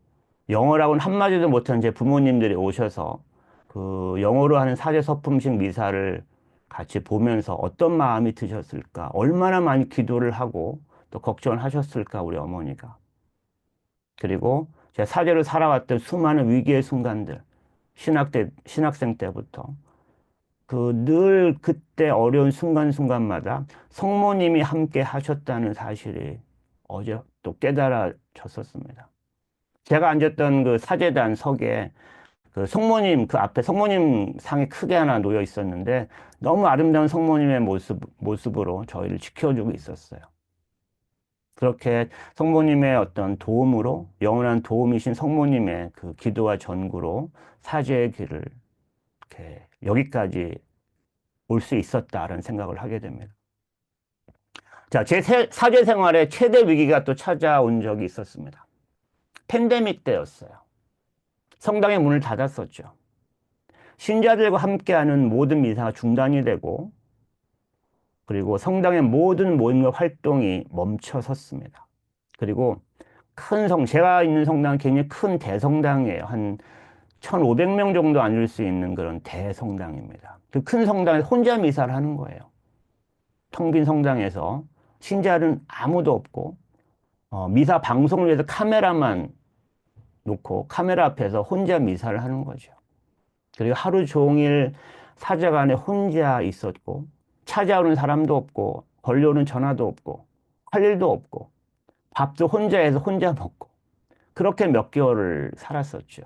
Speaker 1: 영어라고는 한마디도 못한 제 부모님들이 오셔서 그 영어로 하는 사제 서품식 미사를 같이 보면서 어떤 마음이 드셨을까? 얼마나 많이 기도를 하고 또 걱정을 하셨을까? 우리 어머니가. 그리고 제가 사제로 살아왔던 수많은 위기의 순간들, 신학생 때부터 그 늘 그때 어려운 순간순간마다 성모님이 함께 하셨다는 사실이 어제 또 깨달아졌었습니다. 제가 앉았던 그 사제단 석에 그 성모님, 그 앞에 성모님 상이 크게 하나 놓여 있었는데 너무 아름다운 성모님의 모습으로 저희를 지켜주고 있었어요. 그렇게 성모님의 어떤 도움으로, 영원한 도움이신 성모님의 그 기도와 전구로 사제의 길을 이렇게 여기까지 올 수 있었다라는 생각을 하게 됩니다. 자, 제 사제 생활에 최대 위기가 또 찾아온 적이 있었습니다. 팬데믹 때였어요. 성당의 문을 닫았었죠. 신자들과 함께하는 모든 미사가 중단이 되고, 그리고 성당의 모든 모임과 활동이 멈춰 섰습니다. 그리고 제가 있는 성당은 굉장히 큰 대성당이에요. 한 1,500명 정도 앉을 수 있는 그런 대성당입니다. 그 큰 성당에서 혼자 미사를 하는 거예요. 텅 빈 성당에서 신자는 아무도 없고, 미사 방송을 위해서 카메라만 놓고 카메라 앞에서 혼자 미사를 하는 거죠. 그리고 하루 종일 사제관에 혼자 있었고, 찾아오는 사람도 없고, 걸려오는 전화도 없고, 할 일도 없고, 밥도 혼자 해서 혼자 먹고, 그렇게 몇 개월을 살았었죠.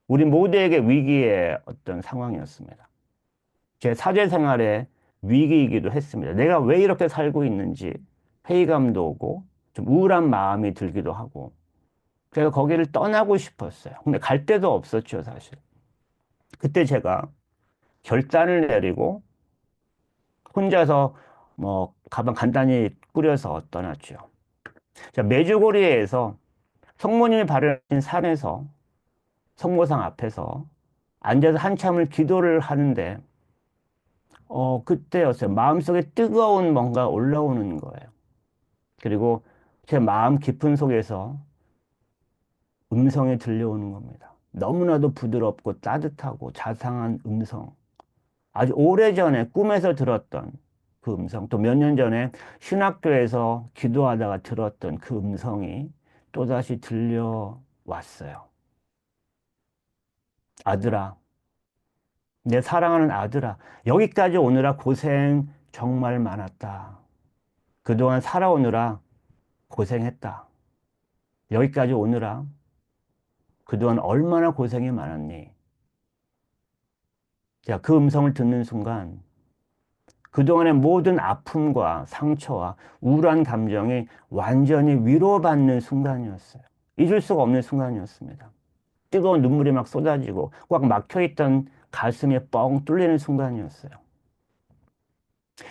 Speaker 1: 우리 모두에게 위기의 어떤 상황이었습니다. 제 사제 생활의 위기이기도 했습니다. 내가 왜 이렇게 살고 있는지 회의감도 오고, 좀 우울한 마음이 들기도 하고, 그래서 거기를 떠나고 싶었어요. 근데 갈 데도 없었죠, 사실. 그때 제가 결단을 내리고 혼자서 뭐 가방 간단히 꾸려서 떠났죠. 자, 메주고리에서 성모님이 발현하신 산에서 성모상 앞에서 앉아서 한참을 기도를 하는데 그때였어요. 마음속에 뜨거운 뭔가 올라오는 거예요. 그리고 제 마음 깊은 속에서 음성이 들려오는 겁니다. 너무나도 부드럽고 따뜻하고 자상한 음성. 아주 오래전에 꿈에서 들었던 그 음성, 또 몇 년 전에 신학교에서 기도하다가 들었던 그 음성이 또다시 들려왔어요. 아들아, 내 사랑하는 아들아, 여기까지 오느라 고생 정말 많았다. 그동안 살아오느라 고생했다. 여기까지 오느라 그동안 얼마나 고생이 많았니? 자, 그 음성을 듣는 순간 그동안의 모든 아픔과 상처와 우울한 감정이 완전히 위로받는 순간이었어요. 잊을 수가 없는 순간이었습니다. 뜨거운 눈물이 막 쏟아지고 꽉 막혀있던 가슴이 뻥 뚫리는 순간이었어요.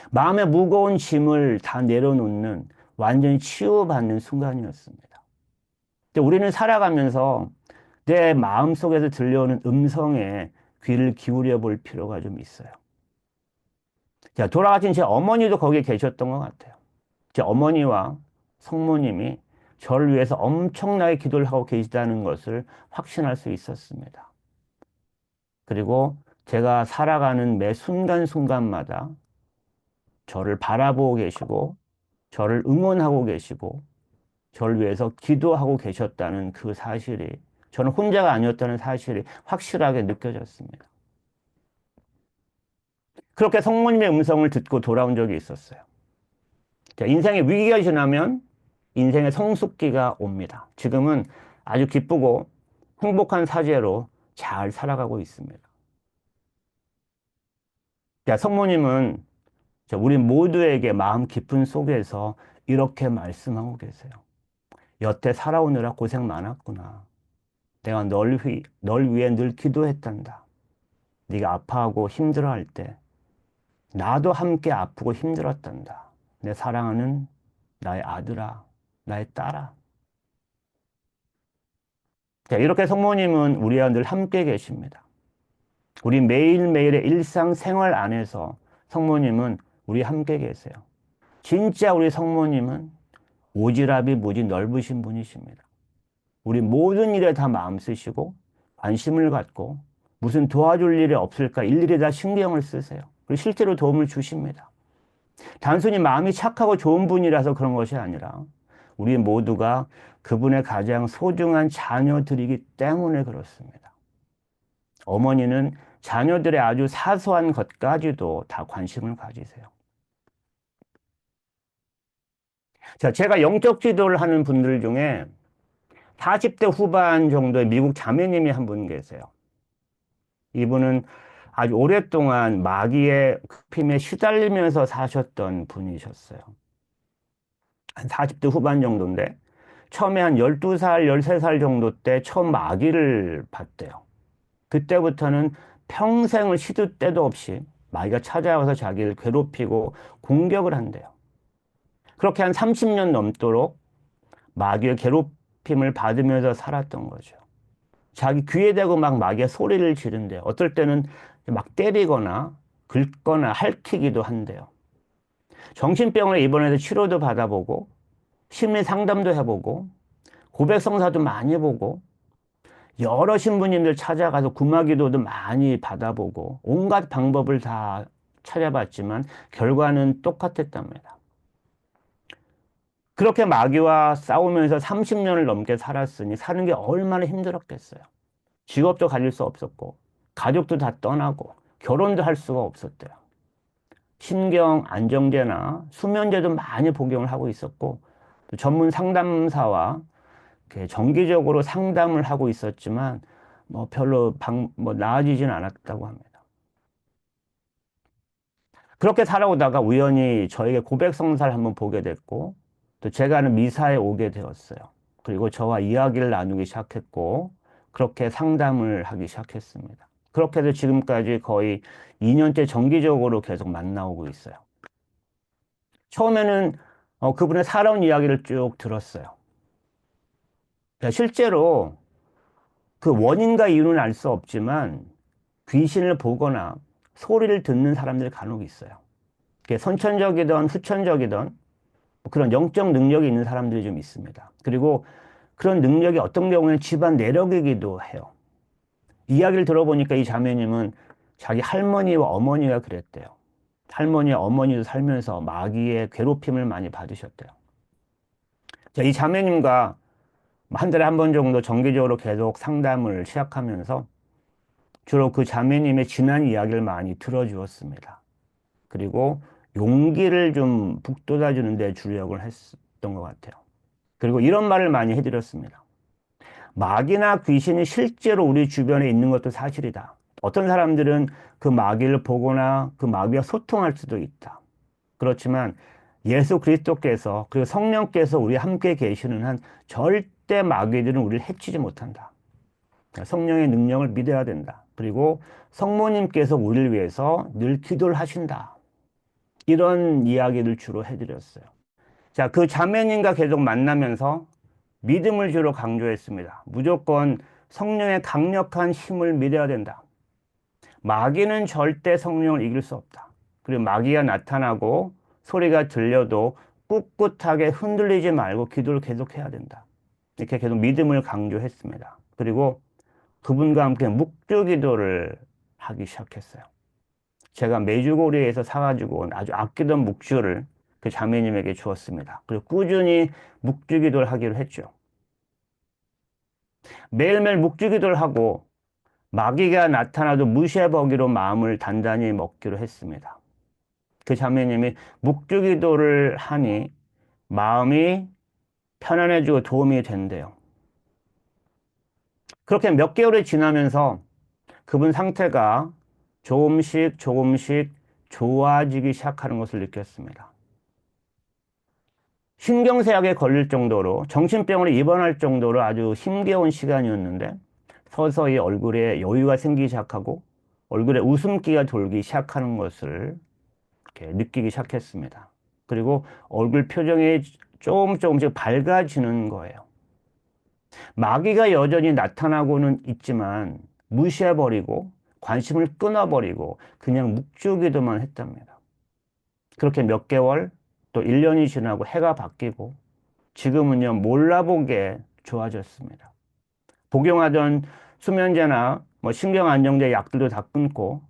Speaker 1: 마음의 무거운 짐을 다 내려놓는 완전히 치유받는 순간이었습니다. 근데 우리는 살아가면서 내 마음속에서 들려오는 음성에 귀를 기울여 볼 필요가 좀 있어요. 자, 돌아가신 제 어머니도 거기에 계셨던 것 같아요. 제 어머니와 성모님이 저를 위해서 엄청나게 기도를 하고 계시다는 것을 확신할 수 있었습니다. 그리고 제가 살아가는 매 순간순간마다 저를 바라보고 계시고, 저를 응원하고 계시고, 저를 위해서 기도하고 계셨다는 그 사실이, 저는 혼자가 아니었다는 사실이 확실하게 느껴졌습니다. 그렇게 성모님의 음성을 듣고 돌아온 적이 있었어요. 자, 인생의 위기가 지나면 인생의 성숙기가 옵니다. 지금은 아주 기쁘고 행복한 사제로 잘 살아가고 있습니다. 자, 성모님은 자, 우리 모두에게 마음 깊은 속에서 이렇게 말씀하고 계세요. 여태 살아오느라 고생 많았구나. 내가 널 위해 늘 기도했단다. 네가 아파하고 힘들어할 때 나도 함께 아프고 힘들었단다. 내 사랑하는 나의 아들아, 나의 딸아. 자, 이렇게 성모님은 우리와 늘 함께 계십니다. 우리 매일매일의 일상생활 안에서 성모님은 우리 함께 계세요. 진짜 우리 성모님은 오지랖이 무지 넓으신 분이십니다. 우리 모든 일에 다 마음 쓰시고 관심을 갖고 무슨 도와줄 일이 없을까 일일이 다 신경을 쓰세요. 그리고 실제로 도움을 주십니다. 단순히 마음이 착하고 좋은 분이라서 그런 것이 아니라 우리 모두가 그분의 가장 소중한 자녀들이기 때문에 그렇습니다. 어머니는 자녀들의 아주 사소한 것까지도 다 관심을 가지세요. 자, 제가 영적 지도를 하는 분들 중에 40대 후반 정도의 미국 자매님이 한 분 계세요. 이분은 아주 오랫동안 마귀의 핍에 시달리면서 사셨던 분이셨어요. 한 40대 후반 정도인데 처음에 한 12살, 13살 정도 때 처음 마귀를 봤대요. 그때부터는 평생을 시도 때도 없이 마귀가 찾아와서 자기를 괴롭히고 공격을 한대요. 그렇게 한 30년 넘도록 마귀의 괴롭힘을 받으면서 살았던 거죠. 자기 귀에 대고 막 마귀의 소리를 지른대요. 어떨 때는 막 때리거나 긁거나 핥히기도 한대요. 정신병원에 입원해서 치료도 받아보고 심리 상담도 해보고 고백성사도 많이 보고 여러 신부님들 찾아가서 구마기도도 많이 받아보고 온갖 방법을 다 찾아봤지만 결과는 똑같았답니다. 그렇게 마귀와 싸우면서 30년을 넘게 살았으니 사는 게 얼마나 힘들었겠어요. 직업도 가질 수 없었고 가족도 다 떠나고 결혼도 할 수가 없었대요. 신경 안정제나 수면제도 많이 복용을 하고 있었고 또 전문 상담사와 이렇게 정기적으로 상담을 하고 있었지만 뭐 별로 나아지진 않았다고 합니다. 그렇게 살아오다가 우연히 저에게 고백성사를 한번 보게 됐고 또 제가 하는 미사에 오게 되었어요. 그리고 저와 이야기를 나누기 시작했고 그렇게 상담을 하기 시작했습니다. 그렇게 해서 지금까지 거의 2년째 정기적으로 계속 만나오고 있어요. 처음에는 그분의 살아온 이야기를 쭉 들었어요. 실제로 그 원인과 이유는 알 수 없지만 귀신을 보거나 소리를 듣는 사람들이 간혹 있어요. 그게 선천적이든 후천적이든 뭐 그런 영적 능력이 있는 사람들이 좀 있습니다. 그리고 그런 능력이 어떤 경우에는 집안 내력이기도 해요. 이야기를 들어보니까 이 자매님은 자기 할머니와 어머니가 그랬대요. 할머니와 어머니도 살면서 마귀의 괴롭힘을 많이 받으셨대요. 자, 이 자매님과 한 달에 한 번 정도 정기적으로 계속 상담을 시작하면서 주로 그 자매님의 지난 이야기를 많이 들어주었습니다. 그리고 용기를 좀 북돋아주는 데 주력을 했던 것 같아요. 그리고 이런 말을 많이 해드렸습니다. 마귀나 귀신이 실제로 우리 주변에 있는 것도 사실이다. 어떤 사람들은 그 마귀를 보거나 그 마귀와 소통할 수도 있다. 그렇지만 예수 그리스도께서 그리고 성령께서 우리 함께 계시는 한 절대 마귀들은 우리를 해치지 못한다. 성령의 능력을 믿어야 된다. 그리고 성모님께서 우리를 위해서 늘 기도를 하신다. 이런 이야기를 주로 해드렸어요. 자, 그 자매님과 계속 만나면서 믿음을 주로 강조했습니다. 무조건 성령의 강력한 힘을 믿어야 된다. 마귀는 절대 성령을 이길 수 없다. 그리고 마귀가 나타나고 소리가 들려도 꿋꿋하게 흔들리지 말고 기도를 계속해야 된다. 이렇게 계속 믿음을 강조했습니다. 그리고 그분과 함께 묵주 기도를 하기 시작했어요. 제가 메주고리에서 사가지고 온 아주 아끼던 묵주를 그 자매님에게 주었습니다. 그리고 꾸준히 묵주 기도를 하기로 했죠. 매일매일 묵주 기도를 하고 마귀가 나타나도 무시해보기로 마음을 단단히 먹기로 했습니다. 그 자매님이 묵주 기도를 하니 마음이 편안해지고 도움이 된대요. 그렇게 몇 개월이 지나면서 그분 상태가 조금씩 좋아지기 시작하는 것을 느꼈습니다. 신경쇠약에 걸릴 정도로 정신병원에 입원할 정도로 아주 힘겨운 시간이었는데 서서히 얼굴에 여유가 생기기 시작하고 얼굴에 웃음기가 돌기 시작하는 것을 이렇게 느끼기 시작했습니다. 그리고 얼굴 표정이 조금씩 밝아지는 거예요. 마귀가 여전히 나타나고는 있지만 무시해버리고 관심을 끊어버리고 그냥 묵주기도만 했답니다. 그렇게 몇 개월 또 1년이 지나고 해가 바뀌고 지금은요 몰라보게 좋아졌습니다. 복용하던 수면제나 뭐 신경안정제 약들도 다 끊고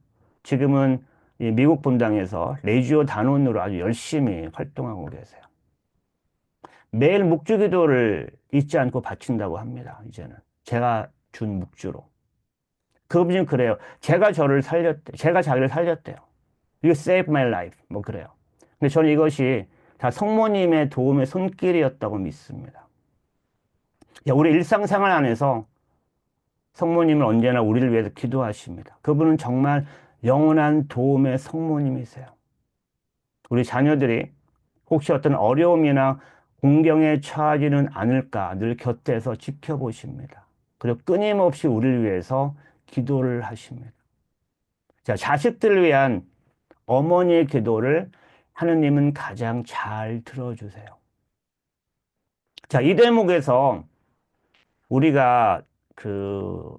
Speaker 1: 지금은 이 미국 본당에서 레지오 단원으로 아주 열심히 활동하고 계세요. 매일 묵주기도를 잊지 않고 바친다고 합니다. 이제는 제가 준 묵주로. 그분이 그래요. 제가 자기를 살렸대요. You saved my life. 뭐 그래요. 근데 저는 이것이 다 성모님의 도움의 손길이었다고 믿습니다. 우리 일상생활 안에서 성모님은 언제나 우리를 위해서 기도하십니다. 그분은 정말 영원한 도움의 성모님이세요. 우리 자녀들이 혹시 어떤 어려움이나 공경에 처하지는 않을까 늘 곁에서 지켜보십니다. 그리고 끊임없이 우리를 위해서 기도를 하십니다. 자, 자식들을 위한 어머니의 기도를 하느님은 가장 잘 들어주세요. 자, 이 대목에서 우리가 그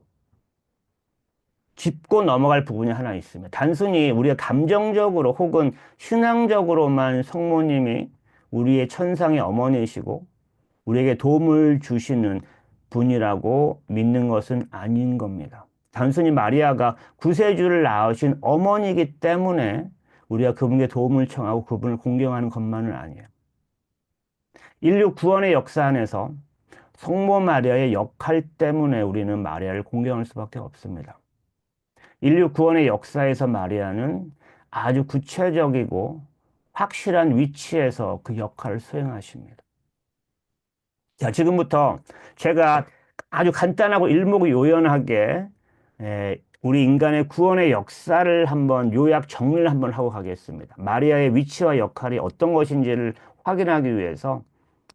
Speaker 1: 짚고 넘어갈 부분이 하나 있습니다. 단순히 우리가 감정적으로 혹은 신앙적으로만 성모님이 우리의 천상의 어머니이시고 우리에게 도움을 주시는 분이라고 믿는 것은 아닌 겁니다. 단순히 마리아가 구세주를 낳으신 어머니이기 때문에 우리가 그분께 도움을 청하고 그분을 공경하는 것만은 아니에요. 인류 구원의 역사 안에서 성모 마리아의 역할 때문에 우리는 마리아를 공경할 수밖에 없습니다. 인류 구원의 역사에서 마리아는 아주 구체적이고 확실한 위치에서 그 역할을 수행하십니다. 자, 지금부터 제가 아주 간단하고 일목요연하게 우리 인간의 구원의 역사를 한번 요약 정리를 한번 하고 가겠습니다. 마리아의 위치와 역할이 어떤 것인지를 확인하기 위해서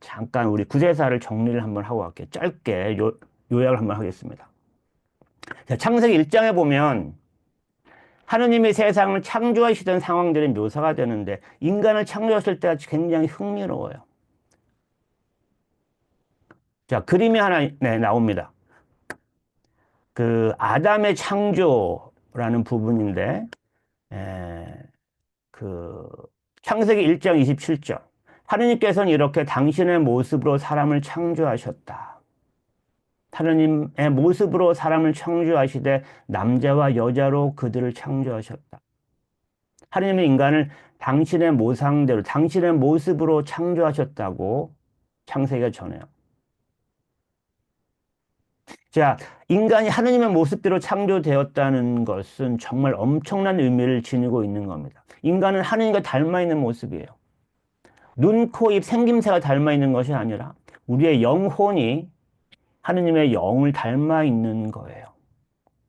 Speaker 1: 잠깐 우리 구세사를 정리를 한번 하고 갈게요. 짧게 요약을 한번 하겠습니다. 자, 창세기 1장에 보면 하느님이 세상을 창조하시던 상황들이 묘사가 되는데 인간을 창조했을 때가 굉장히 흥미로워요. 자, 그림이 하나 나옵니다. 그 아담의 창조라는 부분인데 그 창세기 1장 27절 하느님께서는 이렇게 당신의 모습으로 사람을 창조하셨다. 하느님의 모습으로 사람을 창조하시되 남자와 여자로 그들을 창조하셨다. 하느님은 인간을 당신의 모상대로 당신의 모습으로 창조하셨다고 창세기가 전해요. 자, 인간이 하느님의 모습대로 창조되었다는 것은 정말 엄청난 의미를 지니고 있는 겁니다. 인간은 하느님과 닮아 있는 모습이에요. 눈, 코, 입, 생김새가 닮아 있는 것이 아니라 우리의 영혼이 하느님의 영을 닮아 있는 거예요.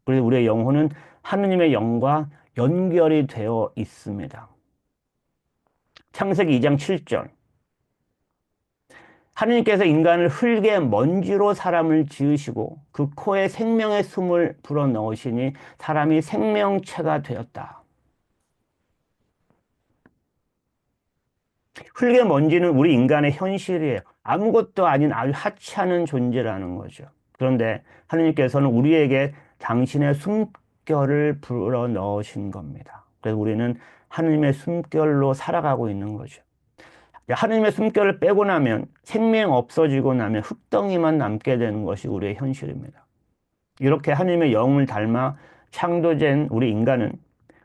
Speaker 1: 그래서 우리의 영혼은 하느님의 영과 연결이 되어 있습니다. 창세기 2장 7절. 하느님께서 인간을 흙의 먼지로 사람을 지으시고 그 코에 생명의 숨을 불어넣으시니 사람이 생명체가 되었다. 흙의 먼지는 우리 인간의 현실이에요. 아무것도 아닌 아주 하찮은 존재라는 거죠. 그런데 하느님께서는 우리에게 당신의 숨결을 불어넣으신 겁니다. 그래서 우리는 하느님의 숨결로 살아가고 있는 거죠. 하느님의 숨결을 빼고 나면 생명 없어지고 나면 흙덩이만 남게 되는 것이 우리의 현실입니다. 이렇게 하느님의 영을 닮아 창조된 우리 인간은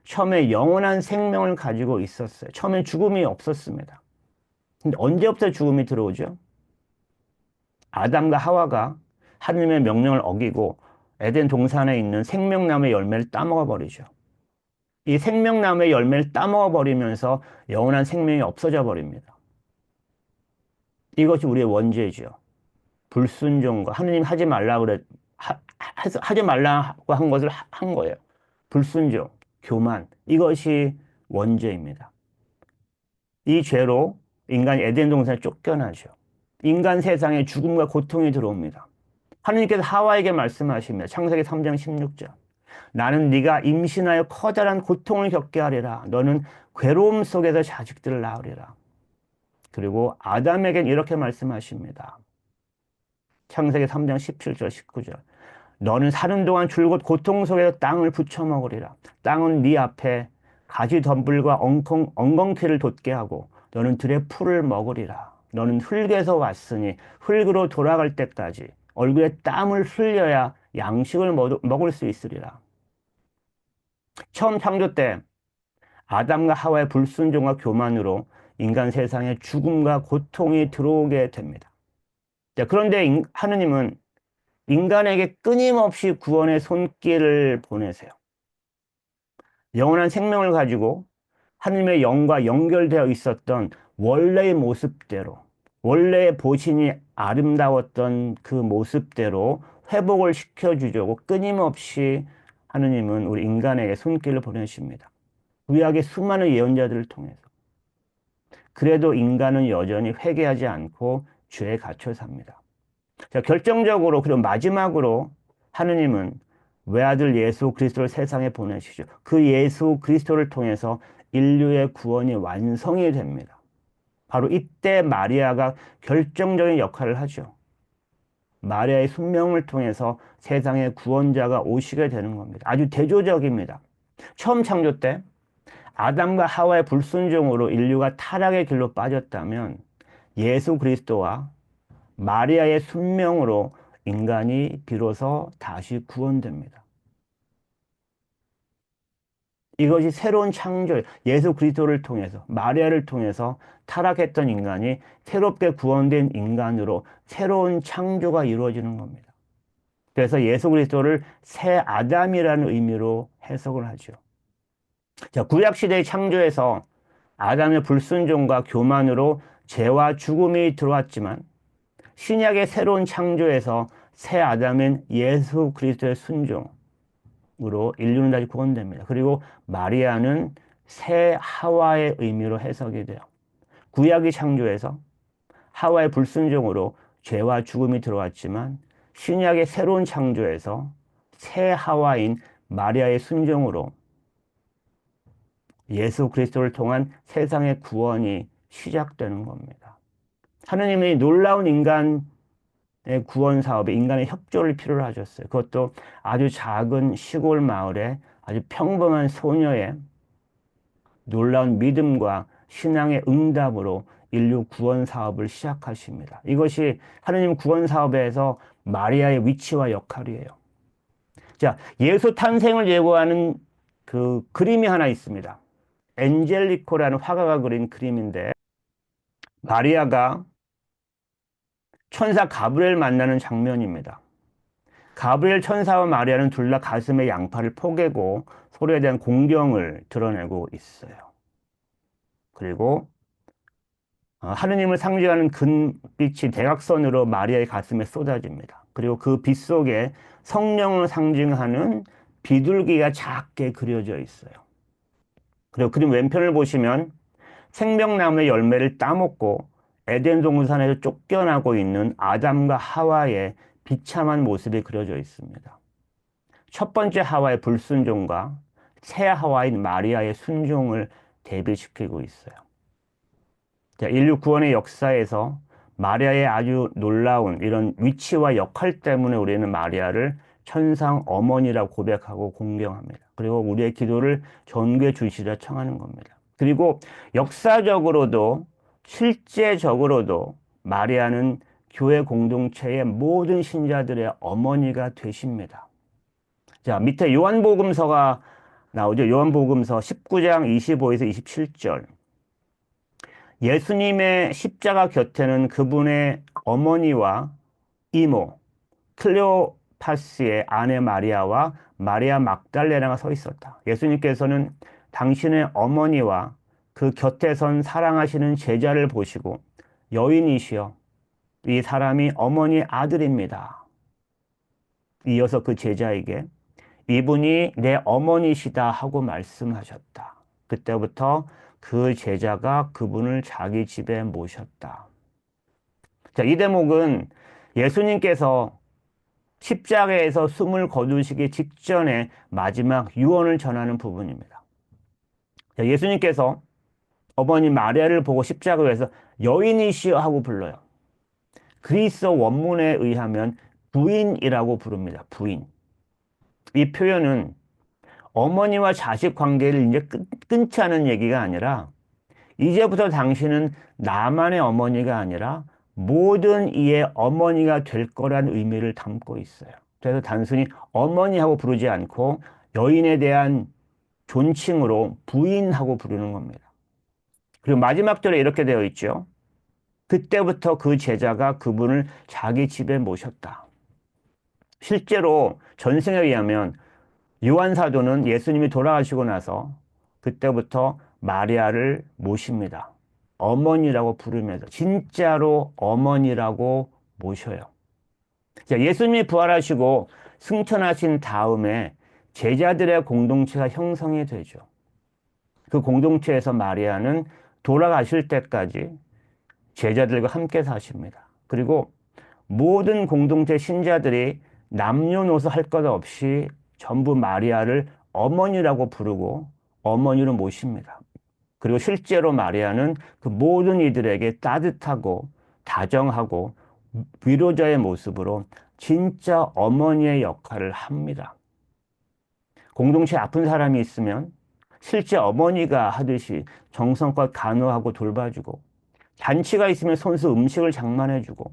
Speaker 1: 처음에 영원한 생명을 가지고 있었어요. 처음엔 죽음이 없었습니다. 근데 언제부터 죽음이 들어오죠? 아담과 하와가 하느님의 명령을 어기고 에덴 동산에 있는 생명나무의 열매를 따먹어 버리죠. 이 생명나무의 열매를 따먹어 버리면서 영원한 생명이 없어져 버립니다. 이것이 우리의 원죄죠. 불순종과 하느님 하지 말라 그래 하지 말라고 한 것을 한 거예요. 불순종, 교만 이것이 원죄입니다. 이 죄로 인간이 에덴 동산에 쫓겨나죠. 인간 세상에 죽음과 고통이 들어옵니다. 하느님께서 하와에게 말씀하십니다. 창세기 3장 16절. 나는 네가 임신하여 커다란 고통을 겪게 하리라. 너는 괴로움 속에서 자식들을 낳으리라. 그리고 아담에겐 이렇게 말씀하십니다. 창세기 3장 17절 19절. 너는 사는 동안 줄곧 고통 속에서 땅을 부쳐먹으리라. 땅은 네 앞에 가지 덤불과 엉겅퀴를 돋게 하고 너는 들의 풀을 먹으리라. 너는 흙에서 왔으니 흙으로 돌아갈 때까지 얼굴에 땀을 흘려야 양식을 먹을 수 있으리라. 처음 창조 때 아담과 하와의 불순종과 교만으로 인간 세상에 죽음과 고통이 들어오게 됩니다. 자, 그런데 하느님은 인간에게 끊임없이 구원의 손길을 보내세요. 영원한 생명을 가지고 하느님의 영과 연결되어 있었던 원래의 모습대로, 원래의 보신이 아름다웠던 그 모습대로 회복을 시켜주려고 끊임없이 하느님은 우리 인간에게 손길을 보내십니다. 구약의 수많은 예언자들을 통해서. 그래도 인간은 여전히 회개하지 않고 죄에 갇혀 삽니다. 자, 결정적으로 그리고 마지막으로 하느님은 외아들 예수 그리스도를 세상에 보내시죠. 그 예수 그리스도를 통해서 인류의 구원이 완성이 됩니다. 바로 이때 마리아가 결정적인 역할을 하죠. 마리아의 순명을 통해서 세상에 구원자가 오시게 되는 겁니다. 아주 대조적입니다. 처음 창조 때 아담과 하와의 불순종으로 인류가 타락의 길로 빠졌다면 예수 그리스도와 마리아의 순명으로 인간이 비로소 다시 구원됩니다. 이것이 새로운 창조, 예수 그리스도를 통해서, 마리아를 통해서 타락했던 인간이 새롭게 구원된 인간으로 새로운 창조가 이루어지는 겁니다. 그래서 예수 그리스도를 새 아담이라는 의미로 해석을 하죠. 자, 구약시대의 창조에서 아담의 불순종과 교만으로 죄와 죽음이 들어왔지만 신약의 새로운 창조에서 새 아담인 예수 그리스도의 순종으로 인류는 다시 구원됩니다. 그리고 마리아는 새 하와의 의미로 해석이 돼요. 구약의 창조에서 하와의 불순종으로 죄와 죽음이 들어왔지만 신약의 새로운 창조에서 새 하와인 마리아의 순종으로 예수 그리스도를 통한 세상의 구원이 시작되는 겁니다. 하느님이 놀라운 인간의 구원 사업에 인간의 협조를 필요로 하셨어요. 그것도 아주 작은 시골 마을에 아주 평범한 소녀의 놀라운 믿음과 신앙의 응답으로 인류 구원 사업을 시작하십니다. 이것이 하느님 구원 사업에서 마리아의 위치와 역할이에요. 자, 예수 탄생을 예고하는 그 그림이 하나 있습니다. 엔젤리코라는 화가가 그린 그림인데 마리아가 천사 가브리엘 만나는 장면입니다. 가브리엘 천사와 마리아는 둘 다 가슴에 양팔을 포개고 서로에 대한 공경을 드러내고 있어요. 그리고 하느님을 상징하는 금빛이 대각선으로 마리아의 가슴에 쏟아집니다. 그리고 그 빛 속에 성령을 상징하는 비둘기가 작게 그려져 있어요. 그리고 그림 왼편을 보시면 생명나무의 열매를 따먹고 에덴 동산에서 쫓겨나고 있는 아담과 하와의 비참한 모습이 그려져 있습니다. 첫 번째 하와의 불순종과 새 하와인 마리아의 순종을 대비시키고 있어요. 자, 인류 구원의 역사에서 마리아의 아주 놀라운 이런 위치와 역할 때문에 우리는 마리아를 천상 어머니라고 고백하고 공경합니다. 그리고 우리의 기도를 전구해 주시라 청하는 겁니다. 그리고 역사적으로도 실제적으로도 마리아는 교회 공동체의 모든 신자들의 어머니가 되십니다. 자, 밑에 요한복음서가 나오죠. 요한복음서 19장 25에서 27절. 예수님의 십자가 곁에는 그분의 어머니와 이모, 클레오파스의 아내 마리아와 마리아 막달레나가 서 있었다. 예수님께서는 당신의 어머니와 그 곁에 선 사랑하시는 제자를 보시고 여인이시여, 이 사람이 어머니 아들입니다. 이어서 그 제자에게 이분이 내 어머니시다 하고 말씀하셨다. 그때부터 그 제자가 그분을 자기 집에 모셨다. 자, 이 대목은 예수님께서 십자가에서 숨을 거두시기 직전에 마지막 유언을 전하는 부분입니다. 자, 예수님께서 어머니 마리아를 보고 십자가에서 여인이시여 하고 불러요. 그리스 원문에 의하면 부인이라고 부릅니다. 부인. 이 표현은 어머니와 자식 관계를 이제 끊지 않은 얘기가 아니라 이제부터 당신은 나만의 어머니가 아니라 모든 이의 어머니가 될 거란 의미를 담고 있어요. 그래서 단순히 어머니하고 부르지 않고 여인에 대한 존칭으로 부인하고 부르는 겁니다. 그리고 마지막 절에 이렇게 되어 있죠. 그때부터 그 제자가 그분을 자기 집에 모셨다. 실제로 전승에 의하면 요한 사도는 예수님이 돌아가시고 나서 그때부터 마리아를 모십니다. 어머니라고 부르면서 진짜로 어머니라고 모셔요. 자, 예수님이 부활하시고 승천하신 다음에 제자들의 공동체가 형성이 되죠. 그 공동체에서 마리아는 돌아가실 때까지 제자들과 함께 사십니다. 그리고 모든 공동체 신자들이 남녀노소 할 것 없이 전부 마리아를 어머니라고 부르고 어머니로 모십니다. 그리고 실제로 마리아는 그 모든 이들에게 따뜻하고 다정하고 위로자의 모습으로 진짜 어머니의 역할을 합니다. 공동체에 아픈 사람이 있으면 실제 어머니가 하듯이 정성껏 간호하고 돌봐주고, 잔치가 있으면 손수 음식을 장만해주고,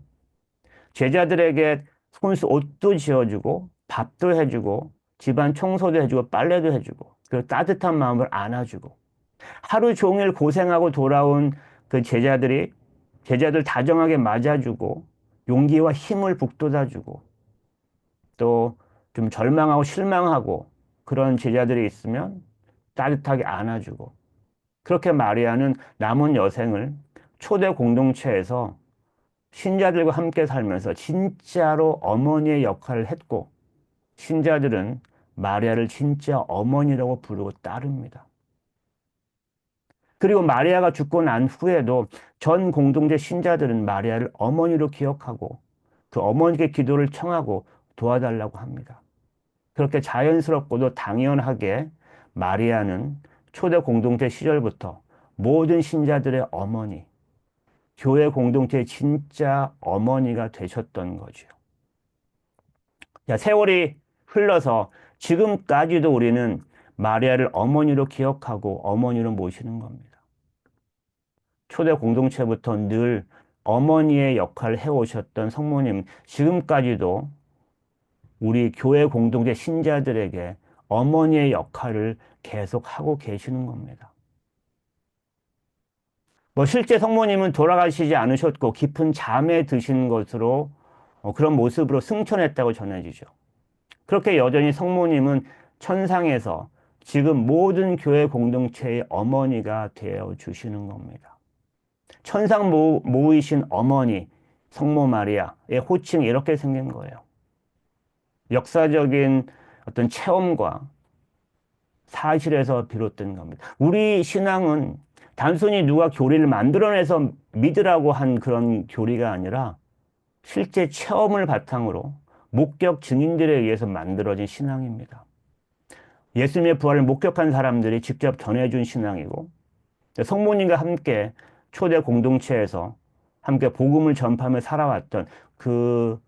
Speaker 1: 제자들에게 손수 옷도 지어주고 밥도 해주고 집안 청소도 해주고 빨래도 해주고, 그리고 따뜻한 마음을 안아주고, 하루 종일 고생하고 돌아온 그 제자들 다정하게 맞아주고 용기와 힘을 북돋아주고, 또 좀 절망하고 실망하고 그런 제자들이 있으면 따뜻하게 안아주고, 그렇게 마리아는 남은 여생을 초대 공동체에서 신자들과 함께 살면서 진짜로 어머니의 역할을 했고, 신자들은 마리아를 진짜 어머니라고 부르고 따릅니다. 그리고 마리아가 죽고 난 후에도 전 공동체 신자들은 마리아를 어머니로 기억하고 그 어머니께 기도를 청하고 도와달라고 합니다. 그렇게 자연스럽고도 당연하게 마리아는 초대 공동체 시절부터 모든 신자들의 어머니, 교회 공동체의 진짜 어머니가 되셨던 거죠. 자, 세월이 흘러서 지금까지도 우리는 마리아를 어머니로 기억하고 어머니로 모시는 겁니다. 초대 공동체부터 늘 어머니의 역할을 해오셨던 성모님, 지금까지도 우리 교회 공동체 신자들에게 어머니의 역할을 계속 하고 계시는 겁니다. 뭐 실제 성모님은 돌아가시지 않으셨고 깊은 잠에 드신 것으로 그런 모습으로 승천했다고 전해지죠. 그렇게 여전히 성모님은 천상에서 지금 모든 교회 공동체의 어머니가 되어 주시는 겁니다. 천상 모이신 어머니, 성모 마리아의 호칭이 이렇게 생긴 거예요. 역사적인 어떤 체험과 사실에서 비롯된 겁니다. 우리 신앙은 단순히 누가 교리를 만들어내서 믿으라고 한 그런 교리가 아니라 실제 체험을 바탕으로 목격 증인들에 의해서 만들어진 신앙입니다. 예수님의 부활을 목격한 사람들이 직접 전해준 신앙이고, 성모님과 함께 초대 공동체에서 함께 복음을 전파하며 살아왔던 그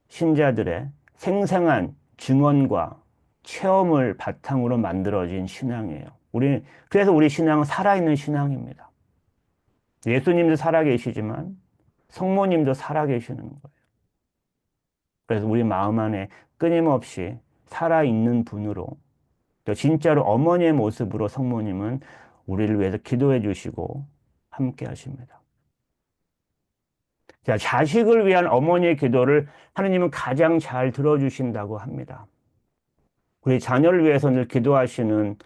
Speaker 1: 신자들의 생생한 증언과 체험을 바탕으로 만들어진 신앙이에요. 그래서 우리 신앙은 살아있는 신앙입니다. 예수님도 살아계시지만 성모님도 살아계시는 거예요. 그래서 우리 마음 안에 끊임없이 살아있는 분으로, 또 진짜로 어머니의 모습으로 성모님은 우리를 위해서 기도해 주시고 함께 하십니다. 자, 자식을 위한 어머니의 기도를 하느님은 가장 잘 들어주신다고 합니다. 우리 자녀를 위해서 늘 기도하시는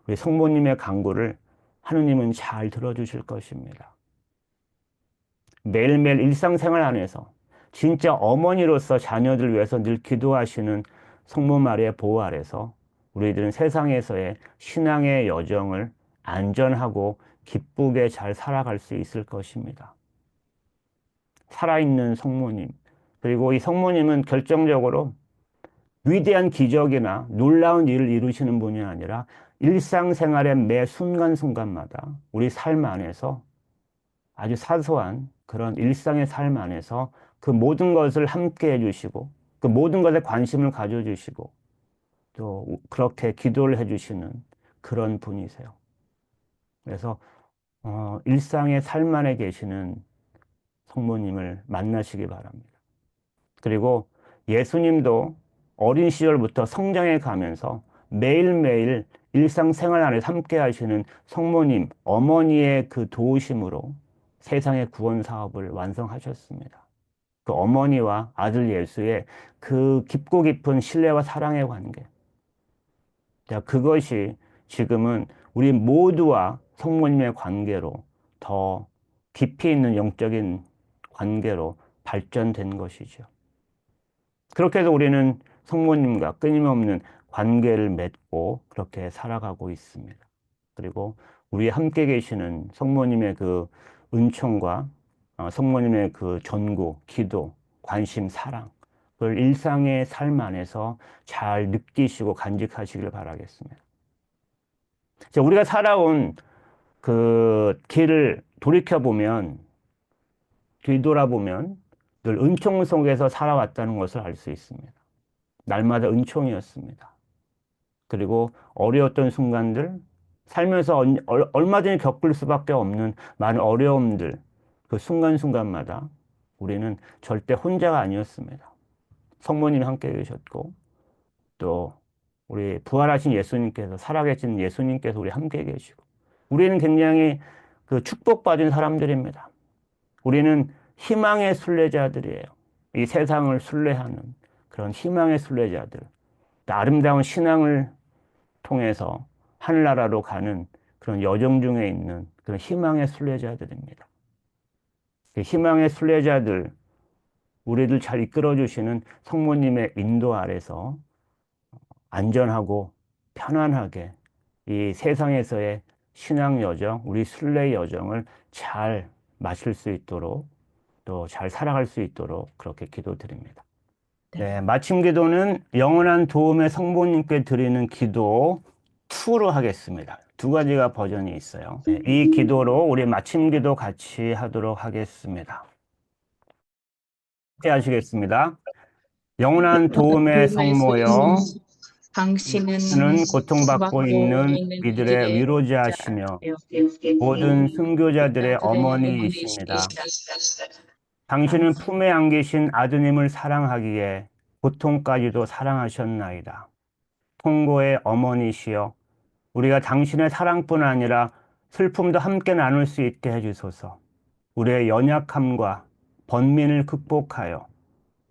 Speaker 1: 우리 성모님의 간구를 하느님은 잘 들어주실 것입니다. 매일매일 일상생활 안에서 진짜 어머니로서 자녀들 위해서 늘 기도하시는 성모 마리아의 보호 아래서 우리들은 세상에서의 신앙의 여정을 안전하고 기쁘게 잘 살아갈 수 있을 것입니다. 살아있는 성모님. 그리고 이 성모님은 결정적으로 위대한 기적이나 놀라운 일을 이루시는 분이 아니라 일상생활의 매 순간순간마다 우리 삶 안에서 아주 사소한 그런 일상의 삶 안에서 그 모든 것을 함께 해주시고 그 모든 것에 관심을 가져주시고 또 그렇게 기도를 해주시는 그런 분이세요. 그래서 일상의 삶 안에 계시는 성모님을 만나시기 바랍니다. 그리고 예수님도 어린 시절부터 성장해 가면서 매일매일 일상생활 안에서 함께 하시는 성모님, 어머니의 그 도우심으로 세상의 구원 사업을 완성하셨습니다. 그 어머니와 아들 예수의 그 깊고 깊은 신뢰와 사랑의 관계. 자, 그것이 지금은 우리 모두와 성모님의 관계로 더 깊이 있는 영적인 관계로 발전된 것이죠. 그렇게 해서 우리는 성모님과 끊임없는 관계를 맺고 그렇게 살아가고 있습니다. 그리고 우리 함께 계시는 성모님의 그 은총과 성모님의 그 전구, 기도, 관심, 사랑, 그걸 일상의 삶 안에서 잘 느끼시고 간직하시길 바라겠습니다. 자, 우리가 살아온 그 길을 돌이켜보면, 뒤돌아보면 늘 은총 속에서 살아왔다는 것을 알 수 있습니다. 날마다 은총이었습니다. 그리고 어려웠던 순간들, 살면서 얼마든지 겪을 수밖에 없는 많은 어려움들, 그 순간순간마다 우리는 절대 혼자가 아니었습니다. 성모님이 함께 계셨고, 또 우리 부활하신 예수님께서, 살아계신 예수님께서 우리 함께 계시고, 우리는 굉장히 그 축복받은 사람들입니다. 우리는 희망의 순례자들이에요. 이 세상을 순례하는 그런 희망의 순례자들. 아름다운 신앙을 통해서 하늘나라로 가는 그런 여정 중에 있는 그런 희망의 순례자들입니다. 희망의 순례자들, 우리들 잘 이끌어주시는 성모님의 인도 아래서 안전하고 편안하게 이 세상에서의 신앙 여정, 우리 순례 여정을 잘 마실 수 있도록 또 잘 살아갈 수 있도록 그렇게 기도드립니다. 네, 마침 기도는 영원한 도움의 성모님께 드리는 기도 2로 하겠습니다. 2가지가 버전이 있어요. 네, 이 기도로 우리 마침 기도 같이 하도록 하겠습니다. 함께 하시겠습니다. 영원한 도움의 성모여, 당신은 고통받고 있는 이들의 위로자시며 모든 순교자들의 어머니이십니다. 당신은 품에 안기신 아드님을 사랑하기에 고통까지도 사랑하셨나이다. 통고의 어머니시여, 우리가 당신의 사랑뿐 아니라 슬픔도 함께 나눌 수 있게 해주소서. 우리의 연약함과 번민을 극복하여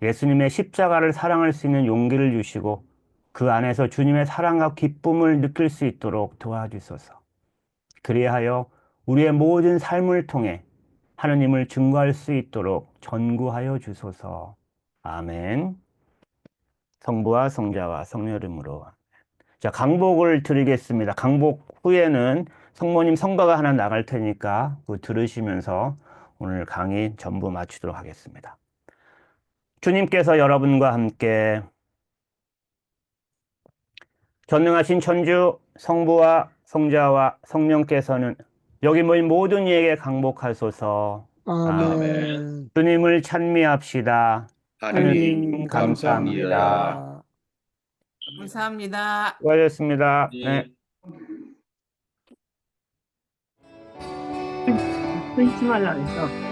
Speaker 1: 예수님의 십자가를 사랑할 수 있는 용기를 주시고 그 안에서 주님의 사랑과 기쁨을 느낄 수 있도록 도와주소서. 그리하여 우리의 모든 삶을 통해 하느님을 증거할 수 있도록 전구하여 주소서. 아멘. 성부와 성자와 성령 이름으로. 자, 강복을 드리겠습니다. 강복 후에는 성모님 성가가 하나 나갈 테니까 그거 들으시면서 오늘 강의 전부 마치도록 하겠습니다. 주님께서 여러분과 함께 전능하신 천주 성부와 성자와 성령께서는 여기 모인 모든 이에게 강복하소서.
Speaker 2: 아멘.
Speaker 1: 주님을 찬미합시다.
Speaker 2: 하느님 감사합니다.
Speaker 3: 감사합니다.
Speaker 1: 수고하셨습니다. 네.
Speaker 2: 끊지 말라 그랬어.